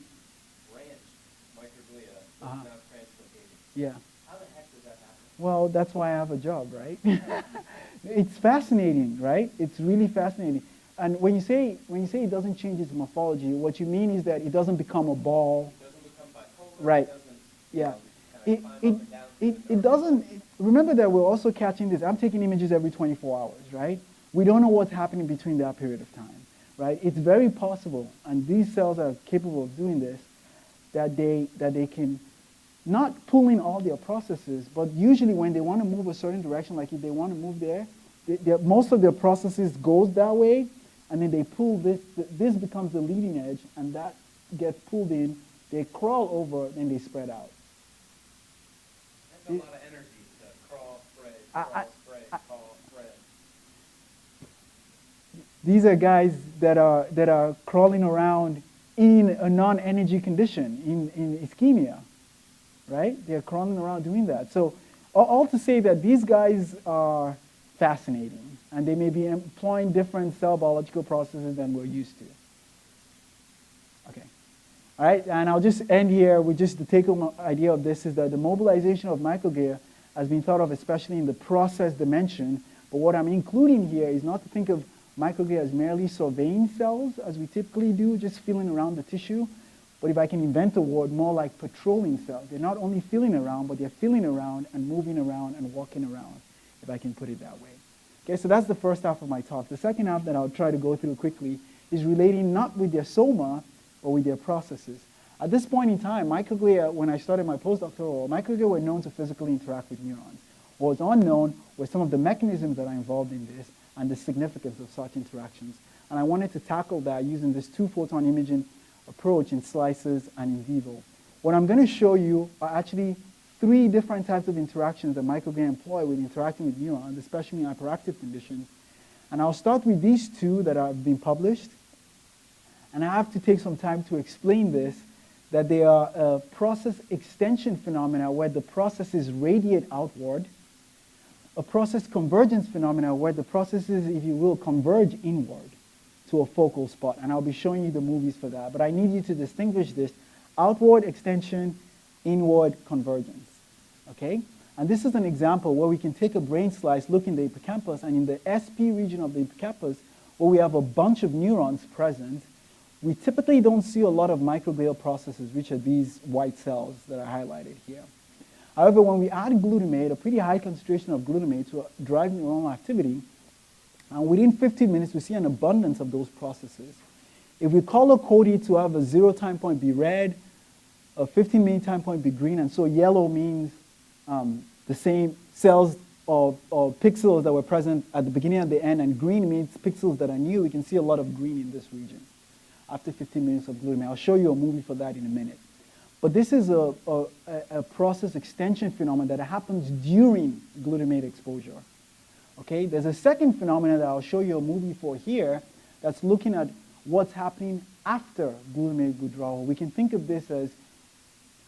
branched microglia that's now translocating. Yeah. How the heck does that happen? Well, that's why I have a job, right? It's fascinating, right? It's really fascinating. And when you say it doesn't change its morphology, what you mean is that it doesn't become a ball. It doesn't become bipolar. Right. It doesn't, Yeah. kind of climb up and down It doesn't, remember that we're also catching this. I'm taking images every 24 hours, right? We don't know what's happening between that period of time, right? It's very possible, and these cells are capable of doing this, that they can not pull in all their processes, but usually when they want to move a certain direction, like if they want to move there, most of their processes goes that way, and then they pull this. This becomes the leading edge, and that gets pulled in. They crawl over, then they spread out. That's a lot of energy to crawl These are guys that are crawling around in a non-energy condition, in ischemia, right? They're crawling around doing that. So all to say that these guys are fascinating, and they may be employing different cell biological processes than we're used to. Okay. All right, and I'll just end here with just the take-home idea of this is that the mobilization of microglia has been thought of especially in the process dimension, but what I'm including here is not to think of microglia as merely surveying cells, as we typically do, just feeling around the tissue, but if I can invent a word, more like patrolling cells. They're not only feeling around, but they're feeling around and moving around and walking around, if I can put it that way. Okay, so that's the first half of my talk. The second half that I'll try to go through quickly is relating not with their soma, but with their processes. At this point in time, microglia, when I started my postdoctoral, microglia were known to physically interact with neurons. What was unknown were some of the mechanisms that are involved in this and the significance of such interactions. And I wanted to tackle that using this 2-photon imaging approach in slices and in vivo. What I'm going to show you are actually 3 different types of interactions that microglia employ with interacting with neurons, especially in hyperactive conditions. And I'll start with these 2 that have been published. And I have to take some time to explain this, that they are a process extension phenomena where the processes radiate outward, a process convergence phenomena where the processes, if you will, converge inward to a focal spot. And I'll be showing you the movies for that. But I need you to distinguish this: outward extension, inward convergence. Okay? And this is an example where we can take a brain slice, look in the hippocampus, and in the SP region of the hippocampus, where we have a bunch of neurons present, we typically don't see a lot of microglial processes, which are these white cells that are highlighted here. However, when we add glutamate, a pretty high concentration of glutamate to drive neuronal activity, and within 15 minutes, we see an abundance of those processes. If we color code it to have a 0 time point be red, a 15-minute time point be green, and so yellow means the same cells or pixels that were present at the beginning and the end, and green means pixels that are new, we can see a lot of green in this region after 15 minutes of glutamate. I'll show you a movie for that in a minute. But this is a process extension phenomenon that happens during glutamate exposure. Okay, there's a second phenomenon that I'll show you a movie for here that's looking at what's happening after glutamate withdrawal. We can think of this as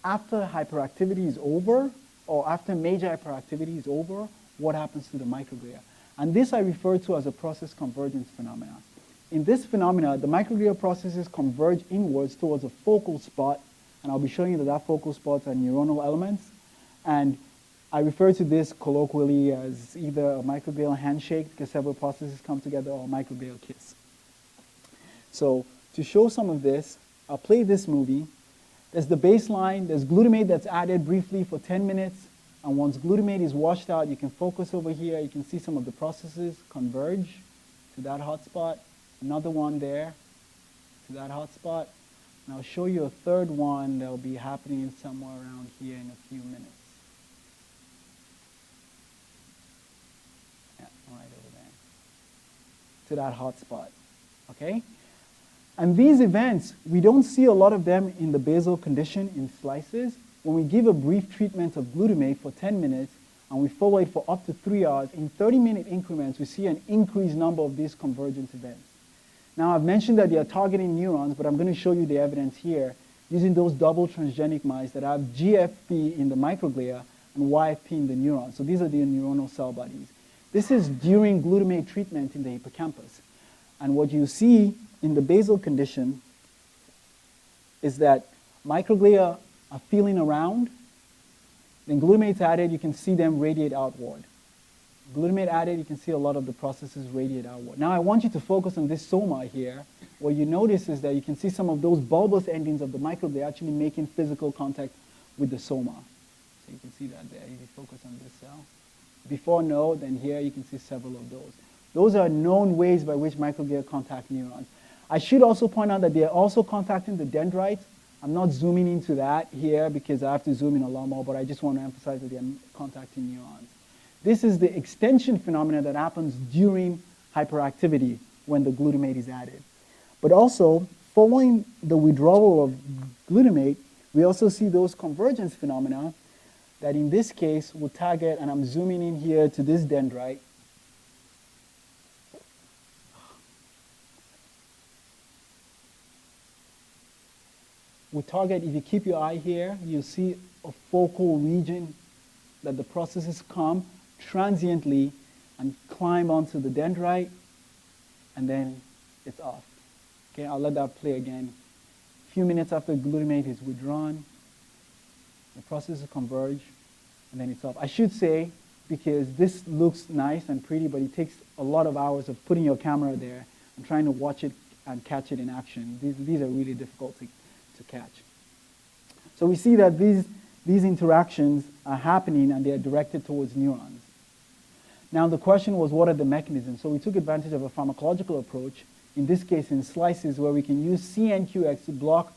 after hyperactivity is over, or after major hyperactivity is over, what happens to the microglia. And this I refer to as a process convergence phenomena. In this phenomena, the microglial processes converge inwards towards a focal spot, and I'll be showing you that focal spots are neuronal elements. And I refer to this colloquially as either a microglial handshake, because several processes come together, or a microglial kiss. So to show some of this, I'll play this movie. There's the baseline, there's glutamate that's added briefly for 10 minutes, and once glutamate is washed out, you can focus over here, you can see some of the processes converge to that hotspot, another one there to that hotspot, and I'll show you a third one that will be happening somewhere around here in a few minutes. Yeah, right over there. To that hotspot, okay? And these events, we don't see a lot of them in the basal condition in slices. When we give a brief treatment of glutamate for 10 minutes and we follow it for up to 3 hours, in 30-minute increments, we see an increased number of these convergence events. Now, I've mentioned that they are targeting neurons, but I'm going to show you the evidence here using those double transgenic mice that have GFP in the microglia and YFP in the neurons. So these are the neuronal cell bodies. This is during glutamate treatment in the hippocampus. And what you see in the basal condition is that microglia are feeling around. Then glutamate's added, you can see them radiate outward. Glutamate added, you can see a lot of the processes radiate outward. Now I want you to focus on this soma here. What you notice is that you can see some of those bulbous endings of the microglia actually making physical contact with the soma. So you can see that there. If you focus on this cell. Before no, then here you can see several of those. Those are known ways by which microglia contact neurons. I should also point out that they are also contacting the dendrites. I'm not zooming into that here because I have to zoom in a lot more, but I just want to emphasize that they are contacting neurons. This is the extension phenomena that happens during hyperactivity when the glutamate is added. But also, following the withdrawal of glutamate, we also see those convergence phenomena that in this case will target, and I'm zooming in here to this dendrite. We target, if you keep your eye here, you'll see a focal region that the processes come transiently and climb onto the dendrite, and then it's off. Okay, I'll let that play again. A few minutes after glutamate is withdrawn, the processes converge, and then it's off. I should say, because this looks nice and pretty, but it takes a lot of hours of putting your camera there and trying to watch it and catch it in action. These are really difficult to catch. So we see that these interactions are happening and they are directed towards neurons. Now the question was, what are the mechanisms? So we took advantage of a pharmacological approach, in this case in slices, where we can use CNQX to block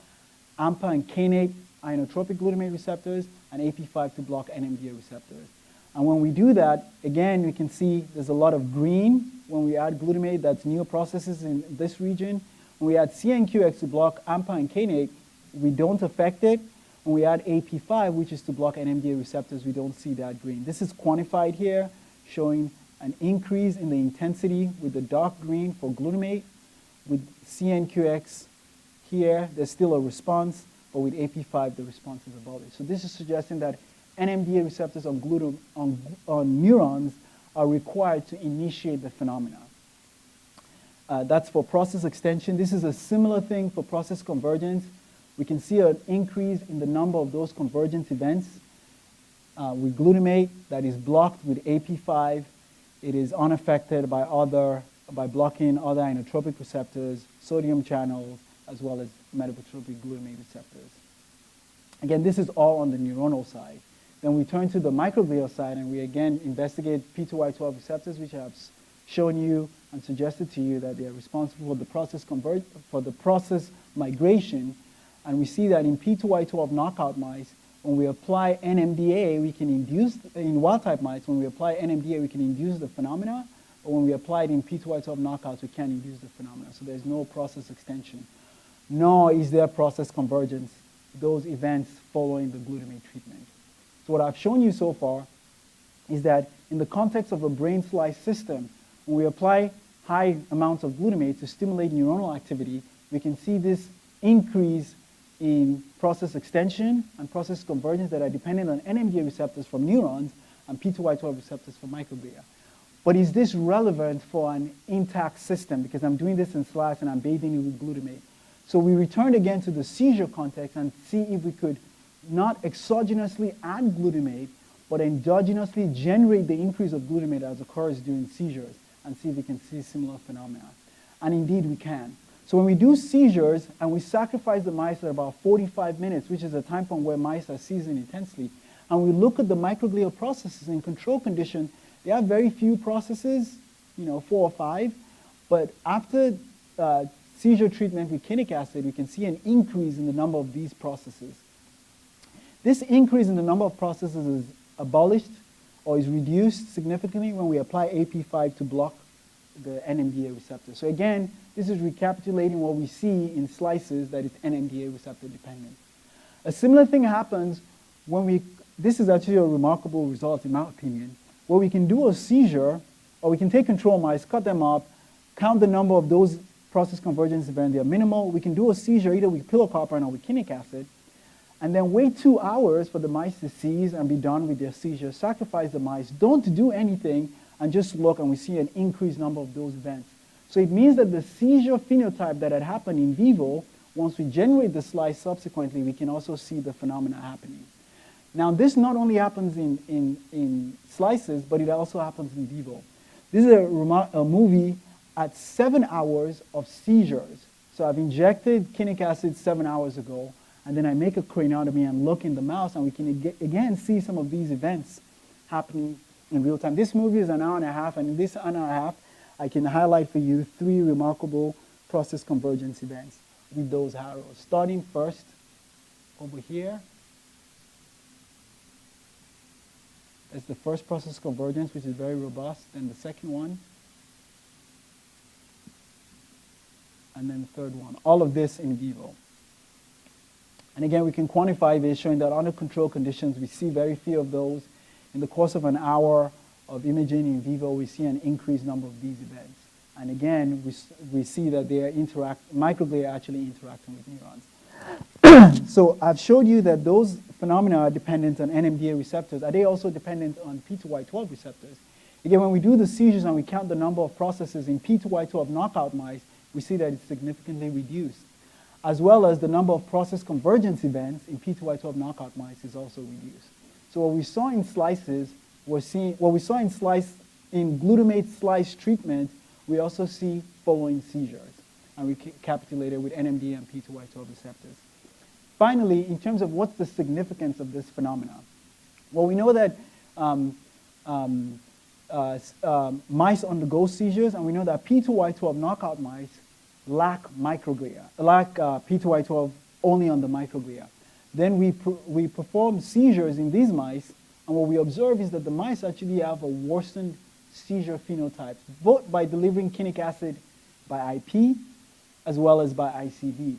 AMPA and kainate ionotropic glutamate receptors and AP5 to block NMDA receptors. And when we do that, again, we can see there's a lot of green when we add glutamate, that's new processes in this region. When we add CNQX to block AMPA and kainate, we don't affect it. When we add AP5, which is to block NMDA receptors, we don't see that green. This is quantified here, showing an increase in the intensity with the dark green for glutamate. With CNQX here, there's still a response, but with AP5, the response is abolished. So this is suggesting that NMDA receptors on neurons are required to initiate the phenomena. That's for process extension. This is a similar thing for process convergence. We can see an increase in the number of those convergence events. With glutamate that is blocked with AP5, it is unaffected by blocking other inotropic receptors, sodium channels, as well as metabotropic glutamate receptors. Again, this is all on the neuronal side. Then we turn to the microglial side and we again investigate P2Y12 receptors, which I have shown you and suggested to you that they are responsible for the process migration. And we see that in P2Y12 knockout mice, when we apply NMDA, we can induce, in wild-type mice, when we apply NMDA, we can induce the phenomena, but when we apply it in P2Y12 knockouts, we can't induce the phenomena. So there's no process extension, nor is there process convergence, those events following the glutamate treatment. So what I've shown you so far is that in the context of a brain slice system, when we apply high amounts of glutamate to stimulate neuronal activity, we can see this increase in process extension and process convergence that are dependent on NMDA receptors from neurons and P2Y12 receptors from microglia. But is this relevant for an intact system? Because I'm doing this in slice and I'm bathing it with glutamate. So we returned again to the seizure context and see if we could not exogenously add glutamate, but endogenously generate the increase of glutamate as occurs during seizures and see if we can see similar phenomena. And indeed we can. So when we do seizures and we sacrifice the mice at about 45 minutes, which is a time point where mice are seizing intensely, and we look at the microglial processes in control conditions, they have very few processes, 4 or 5, but after seizure treatment with quinic acid, we can see an increase in the number of these processes. This increase in the number of processes is abolished or is reduced significantly when we apply AP5 to block the NMDA receptor. So again, this is recapitulating what we see in slices, that it's NMDA receptor dependent. A similar thing happens when this is actually a remarkable result in my opinion, where we can do a seizure, or we can take control mice, cut them up, count the number of those process convergence events, they are minimal. We can do a seizure either with pilocarpine or with quinic acid, and then wait 2 hours for the mice to seize and be done with their seizure, sacrifice the mice, don't do anything, and just look, and we see an increased number of those events. So it means that the seizure phenotype that had happened in vivo, once we generate the slice subsequently, we can also see the phenomena happening. Now this not only happens in slices, but it also happens in vivo. This is a movie at 7 hours of seizures. So I've injected quinic acid 7 hours ago, and then I make a craniotomy and look in the mouse, and we can again see some of these events happening in real time. This movie is an hour and a half, and in this hour and a half, I can highlight for you 3 remarkable process convergence events with those arrows. Starting first over here. That's the first process convergence, which is very robust. Then the second one. And then the third one. All of this in vivo. And again, we can quantify this, showing that under controlled conditions, we see very few of those. In the course of an hour of imaging in vivo, we see an increased number of these events. And again, we see that they are microglia are actually interacting with neurons. So I've showed you that those phenomena are dependent on NMDA receptors. Are they also dependent on P2Y12 receptors? Again, when we do the seizures and we count the number of processes in P2Y12 knockout mice, we see that it's significantly reduced, as well as the number of process convergence events in P2Y12 knockout mice is also reduced. So what we saw in slices, what we saw in glutamate slice treatment, we also see following seizures, and we capitulated with NMDA and P2Y12 receptors. Finally, in terms of what's the significance of this phenomenon, well, we know that mice undergo seizures, and we know that P2Y12 knockout mice lack microglia, lack P2Y12 only on the microglia. Then we perform seizures in these mice, and what we observe is that the mice actually have a worsened seizure phenotype, both by delivering kinic acid by IP as well as by ICV.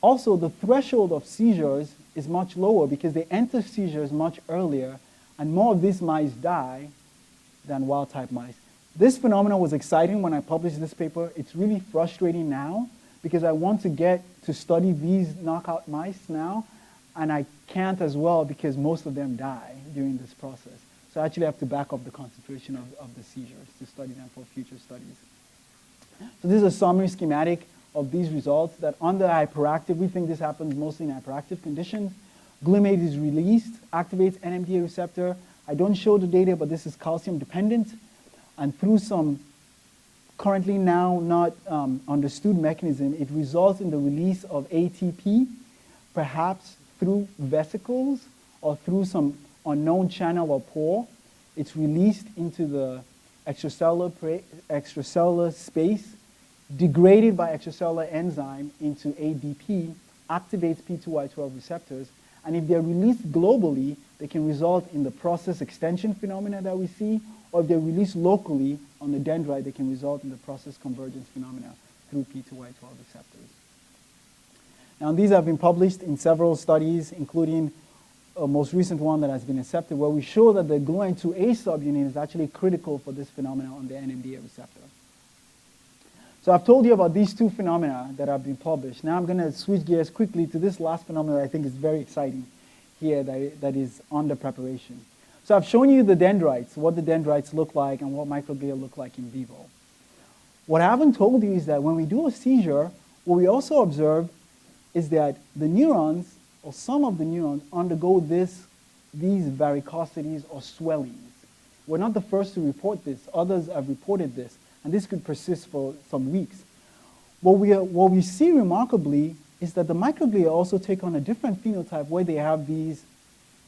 Also, the threshold of seizures is much lower because they enter seizures much earlier, and more of these mice die than wild-type mice. This phenomenon was exciting when I published this paper. It's really frustrating now because I want to get to study these knockout mice now, and I can't as well because most of them die during this process. So I actually have to back up the concentration of the seizures to study them for future studies. So this is a summary schematic of these results that under hyperactive, we think this happens mostly in hyperactive conditions. Glutamate is released, activates NMDA receptor. I don't show the data, but this is calcium dependent. And through some currently now not understood mechanism, it results in the release of ATP, perhaps through vesicles or through some unknown channel or pore. It's released into the extracellular space, degraded by extracellular enzyme into ADP, activates P2Y12 receptors, and if they're released globally, they can result in the process extension phenomena that we see, or if they're released locally on the dendrite, they can result in the process convergence phenomena through P2Y12 receptors. Now, these have been published in several studies, including a most recent one that has been accepted, where we show that the glutamate 2A subunit is actually critical for this phenomena on the NMDA receptor. So I've told you about these two phenomena that have been published. Now I'm going to switch gears quickly to this last phenomenon that I think is very exciting here that is under preparation. So I've shown you the dendrites, what the dendrites look like and what microglia look like in vivo. What I haven't told you is that when we do a seizure, what we also observe is that the neurons, or some of the neurons, undergo these varicosities or swellings. We're not the first to report this. Others have reported this, and this could persist for some weeks. What we see remarkably is that the microglia also take on a different phenotype where they have these.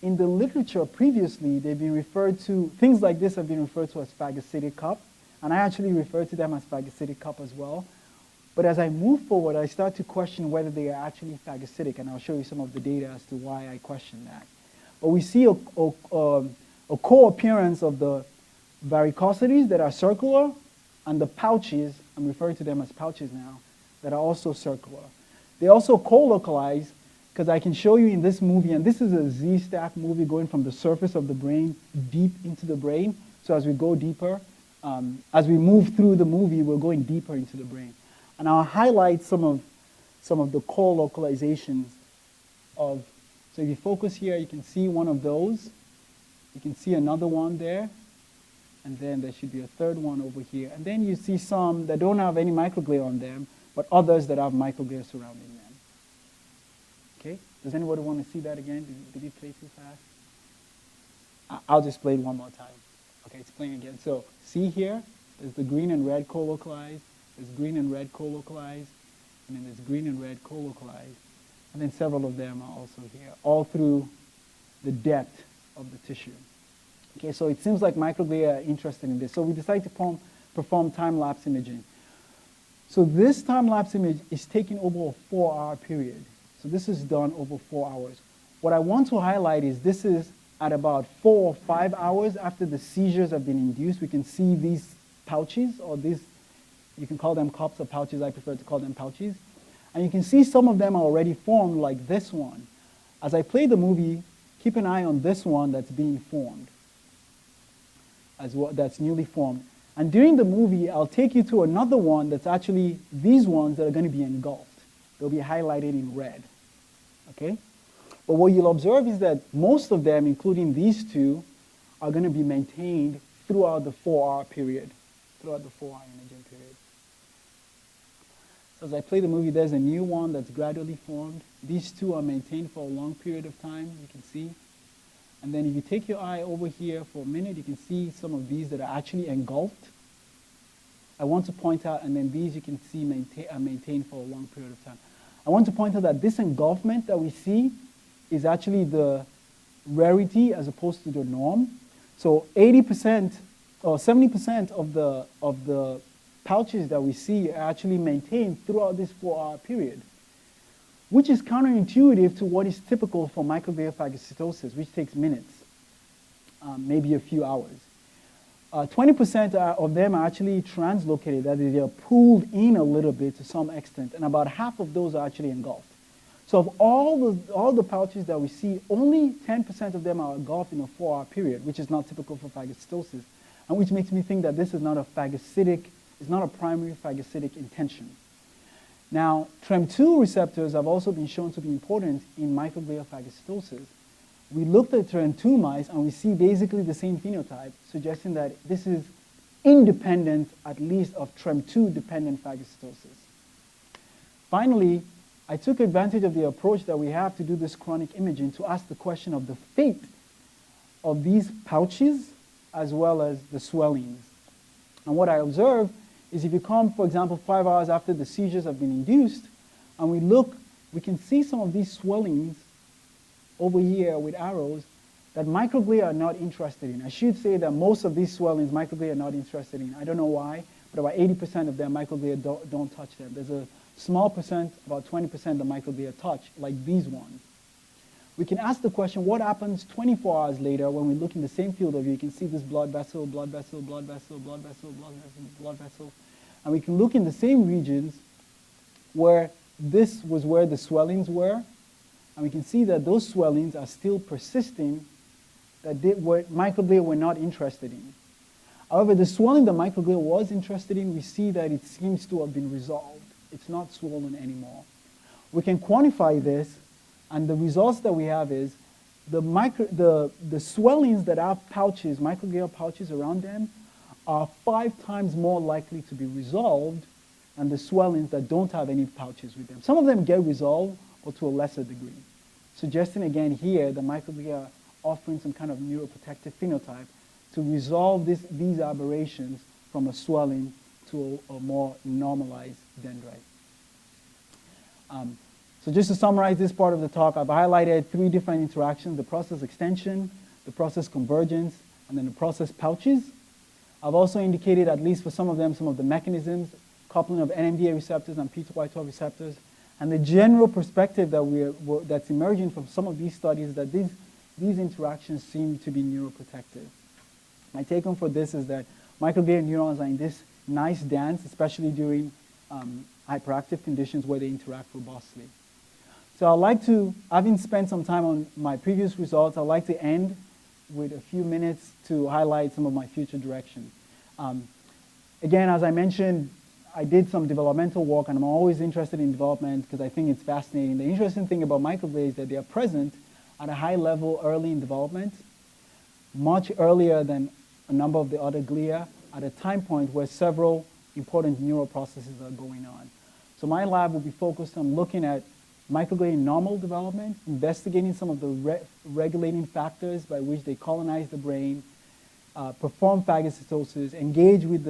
In the literature previously, they've been referred to, things like this have been referred to as phagocytic cup, and I actually refer to them as phagocytic cup as well. But as I move forward, I start to question whether they are actually phagocytic, and I'll show you some of the data as to why I question that. But we see a co-appearance of the varicosities that are circular and the pouches, I'm referring to them as pouches now, that are also circular. They also co-localize, because I can show you in this movie, and this is a Z-stack movie going from the surface of the brain deep into the brain. So as we go deeper, as we move through the movie, we're going deeper into the brain. And I'll highlight some of the co-localizations of, so if you focus here, you can see one of those. You can see another one there. And then there should be a third one over here. And then you see some that don't have any microglia on them, but others that have microglia surrounding them. Okay? Does anybody want to see that again? Did you play too fast? I'll just play it one more time. Okay, it's playing again. So see here, there's the green and red co-localized. There's green and red co-localized, and then there's green and red co-localized, and then several of them are also here, all through the depth of the tissue. Okay, so it seems like microglia are interested in this. So we decided to perform time-lapse imaging. So this time-lapse image is taken over a 4-hour period. So this is done over 4 hours. What I want to highlight is this is at about 4 or 5 hours after the seizures have been induced. We can see these pouches, or these, you can call them cups or pouches. I prefer to call them pouches. And you can see some of them are already formed, like this one. As I play the movie, keep an eye on this one that's being formed, as well, that's newly formed. And during the movie, I'll take you to another one that's actually these ones that are going to be engulfed. They'll be highlighted in red, okay? But what you'll observe is that most of them, including these two, are going to be maintained throughout the 4-hour period, throughout the 4-hour imaging period. So as I play the movie, there's a new one that's gradually formed. These two are maintained for a long period of time, you can see. And then if you take your eye over here for a minute, you can see some of these that are actually engulfed. I want to point out, and then these you can see are maintained for a long period of time. I want to point out that this engulfment that we see is actually the rarity as opposed to the norm. So 80% or 70% of the pouches that we see are actually maintained throughout this 4-hour period, which is counterintuitive to what is typical for microglial phagocytosis, which takes minutes, maybe a few hours. 20% of them are actually translocated, that is, they are pulled in a little bit to some extent, and about half of those are actually engulfed. So of all the pouches that we see, only 10% of them are engulfed in a 4-hour period, which is not typical for phagocytosis, and which makes me think that this is not a phagocytic, it's not a primary phagocytic intention. Now, TREM2 receptors have also been shown to be important in microglial phagocytosis. We looked at TREM2 mice and we see basically the same phenotype, suggesting that this is independent, at least, of TREM2-dependent phagocytosis. Finally, I took advantage of the approach that we have to do this chronic imaging to ask the question of the fate of these pouches as well as the swellings. And what I observed is if you come, for example, 5 hours after the seizures have been induced, and we look, we can see some of these swellings over here with arrows that microglia are not interested in. I should say that most of these swellings microglia are not interested in. I don't know why, but about 80% of them microglia don't touch them. There's a small percent, about 20% of microglia touch, like these ones. We can ask the question, what happens 24 hours later when we look in the same field of view? You can see this blood vessel, blood vessel, blood vessel, blood vessel, blood vessel, blood vessel. And we can look in the same regions where this was where the swellings were. And we can see that those swellings are still persisting that microglia were not interested in. However, the swelling that microglia was interested in, we see that it seems to have been resolved. It's not swollen anymore. We can quantify this, and the results that we have is the swellings that have pouches, microglial pouches around them, are 5 times more likely to be resolved than the swellings that don't have any pouches with them. Some of them get resolved, but to a lesser degree, suggesting again here the microglia are offering some kind of neuroprotective phenotype to resolve these aberrations from a swelling to a more normalized dendrite. So just to summarize this part of the talk, I've highlighted 3 different interactions: the process extension, the process convergence, and then the process pouches. I've also indicated, at least for some of them, some of the mechanisms, coupling of NMDA receptors and P2Y12 receptors, and the general perspective that that's emerging from some of these studies that these interactions seem to be neuroprotective. My take home for this is that microglial neurons are in this nice dance, especially during hyperactive conditions where they interact robustly. So I'd like to, having spent some time on my previous results, I'd like to end with a few minutes to highlight some of my future direction. Again, as I mentioned, I did some developmental work, and I'm always interested in development because I think it's fascinating. The interesting thing about microglia is that they are present at a high level early in development, much earlier than a number of the other glia, at a time point where several important neural processes are going on. So my lab will be focused on looking at microglia in normal development, investigating some of the regulating factors by which they colonize the brain, perform phagocytosis, engage with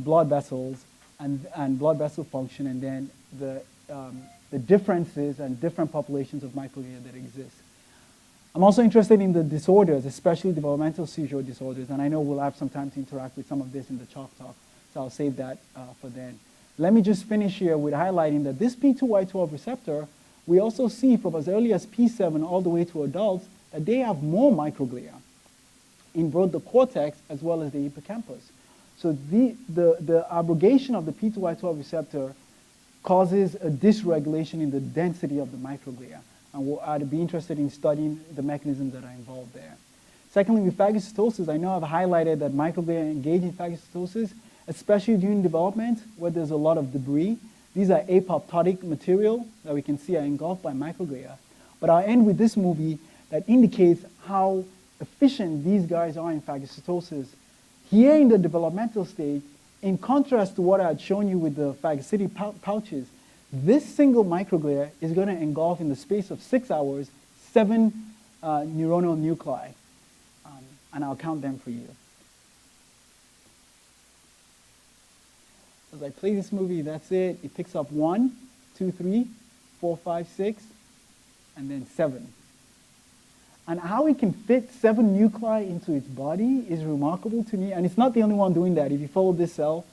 blood vessels and blood vessel function, and then the differences and different populations of microglia that exist. I'm also interested in the disorders, especially developmental seizure disorders, and I know we'll have some time to interact with some of this in the chalk talk, so I'll save that for then. Let me just finish here with highlighting that this P2Y12 receptor, we also see from as early as P7 all the way to adults that they have more microglia in both the cortex as well as the hippocampus. So the abrogation of the P2Y12 receptor causes a dysregulation in the density of the microglia. And I'd be interested in studying the mechanisms that are involved there. Secondly, with phagocytosis, I know I've highlighted that microglia engage in phagocytosis, especially during development where there's a lot of debris. These are apoptotic material that we can see are engulfed by microglia. But I'll end with this movie that indicates how efficient these guys are in phagocytosis. Here in the developmental stage, in contrast to what I had shown you with the phagocytic pouches, this single microglia is going to engulf in the space of 6 hours 7 neuronal nuclei. And I'll count them for you. As I play this movie, that's it. It picks up 1, 2, 3, 4, 5, 6, and then 7. And how it can fit 7 nuclei into its body is remarkable to me. And it's not the only one doing that. If you follow this cell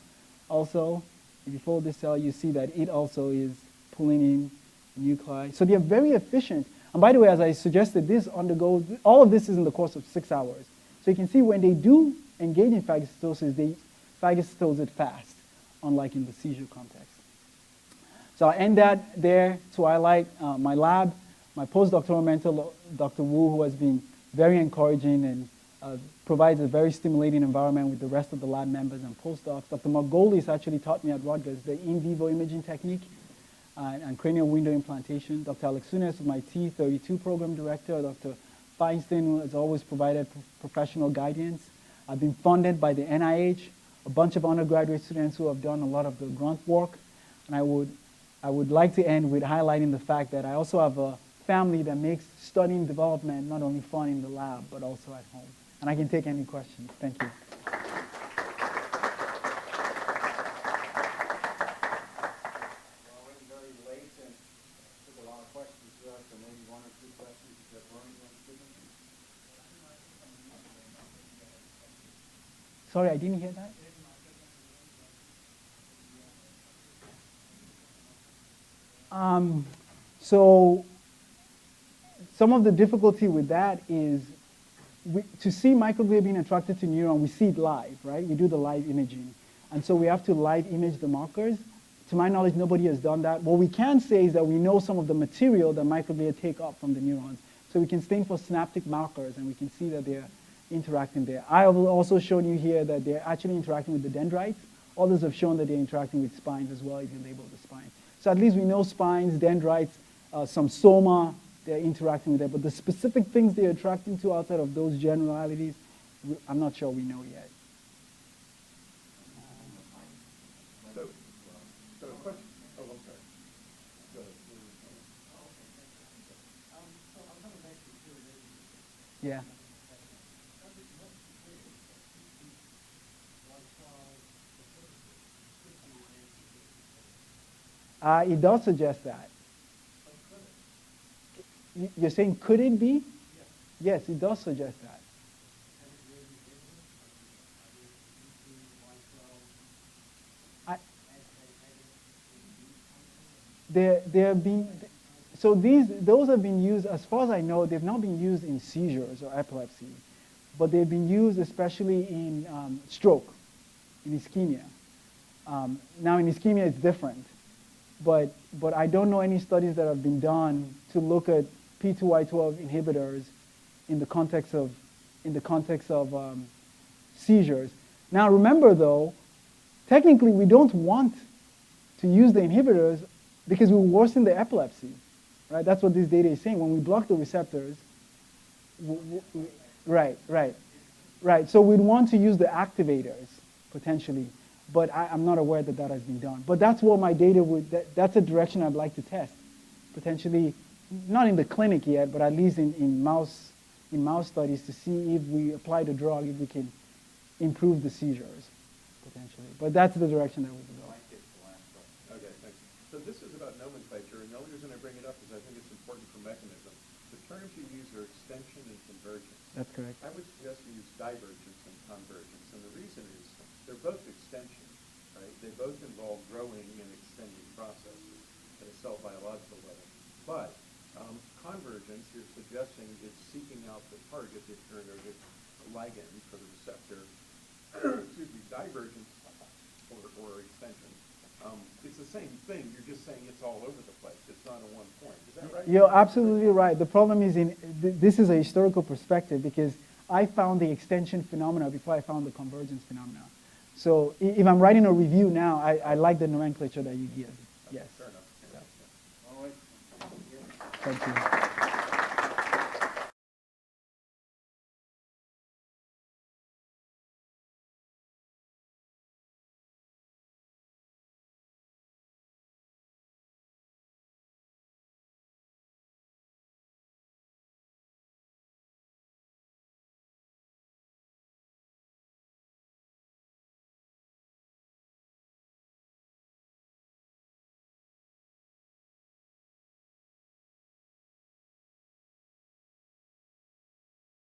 also, if you follow this cell, you see that it also is pulling in nuclei. So they're very efficient. And by the way, as I suggested, this undergoes, all of this is in the course of 6 hours. So you can see when they do engage in phagocytosis, they phagocytose it fast, unlike in the seizure context. So I end that there to highlight my lab, my postdoctoral mentor, Dr. Wu, who has been very encouraging and provides a very stimulating environment with the rest of the lab members and postdocs. Dr. Margolis actually taught me at Rutgers the in vivo imaging technique and cranial window implantation. Dr. Alex Sunes is my T32 program director. Dr. Feinstein has always provided professional guidance. I've been funded by the NIH, a bunch of undergraduate students who have done a lot of the grunt work. And I would like to end with highlighting the fact that I also have a family that makes studying development not only fun in the lab, but also at home. And I can take any questions. Thank you. Well, we're very late and took a lot of questions to us, so maybe 1 or 2 questions that Bernie wants to give them. Sorry, I didn't hear that. So some of the difficulty with that is to see microglia being attracted to neuron, we see it live, right? We do the live imaging. And so we have to live image the markers. To my knowledge, nobody has done that. What we can say is that we know some of the material that microglia take up from the neurons. So we can stain for synaptic markers, and we can see that they're interacting there. I have also shown you here that they're actually interacting with the dendrites. Others have shown that they're interacting with spines as well, if you label the spine. So at least we know spines, dendrites, some soma, they're interacting with that. But the specific things they're attracting to outside of those generalities, I'm not sure we know yet. So a question. Oh, I'm sorry. Go ahead. Yeah. It does suggest that. You're saying, could it be? Yes, it does suggest that. Those have been used, as far as I know, they've not been used in seizures or epilepsy, but they've been used especially in stroke, in ischemia. Now in ischemia it's different, but I don't know any studies that have been done to look at P2Y12 inhibitors in the context of seizures. Now remember though, technically we don't want to use the inhibitors because we worsen the epilepsy, right? That's what this data is saying. When we block the receptors, right. So we'd want to use the activators potentially, but I'm not aware that that has been done. But that's what my data would, that's a direction I'd like to test, potentially, not in the clinic yet, but at least in mouse studies to see if we apply the drug, if we can improve the seizures, potentially. But that's the direction that we would go. Okay, thanks. So this is about nomenclature, and the only reason I bring it up is I think it's important for mechanism. The terms you use are extension and convergence. That's correct. I would suggest you use divergence and convergence, and the reason is they're both extension, right? They both involve growing and extending processes at a cell biological level. But convergence, you're suggesting it's seeking out the target, the alternative ligand for the receptor. Excuse me, divergence or extension It's the same thing, you're just saying it's all over the place, it's not in one point, is that right? You're absolutely right. The problem is this is a historical perspective because I found the extension phenomena before I found the convergence phenomena. So if I'm writing a review now, I like the nomenclature that you give. Yes. Fair enough. All right. Thank you.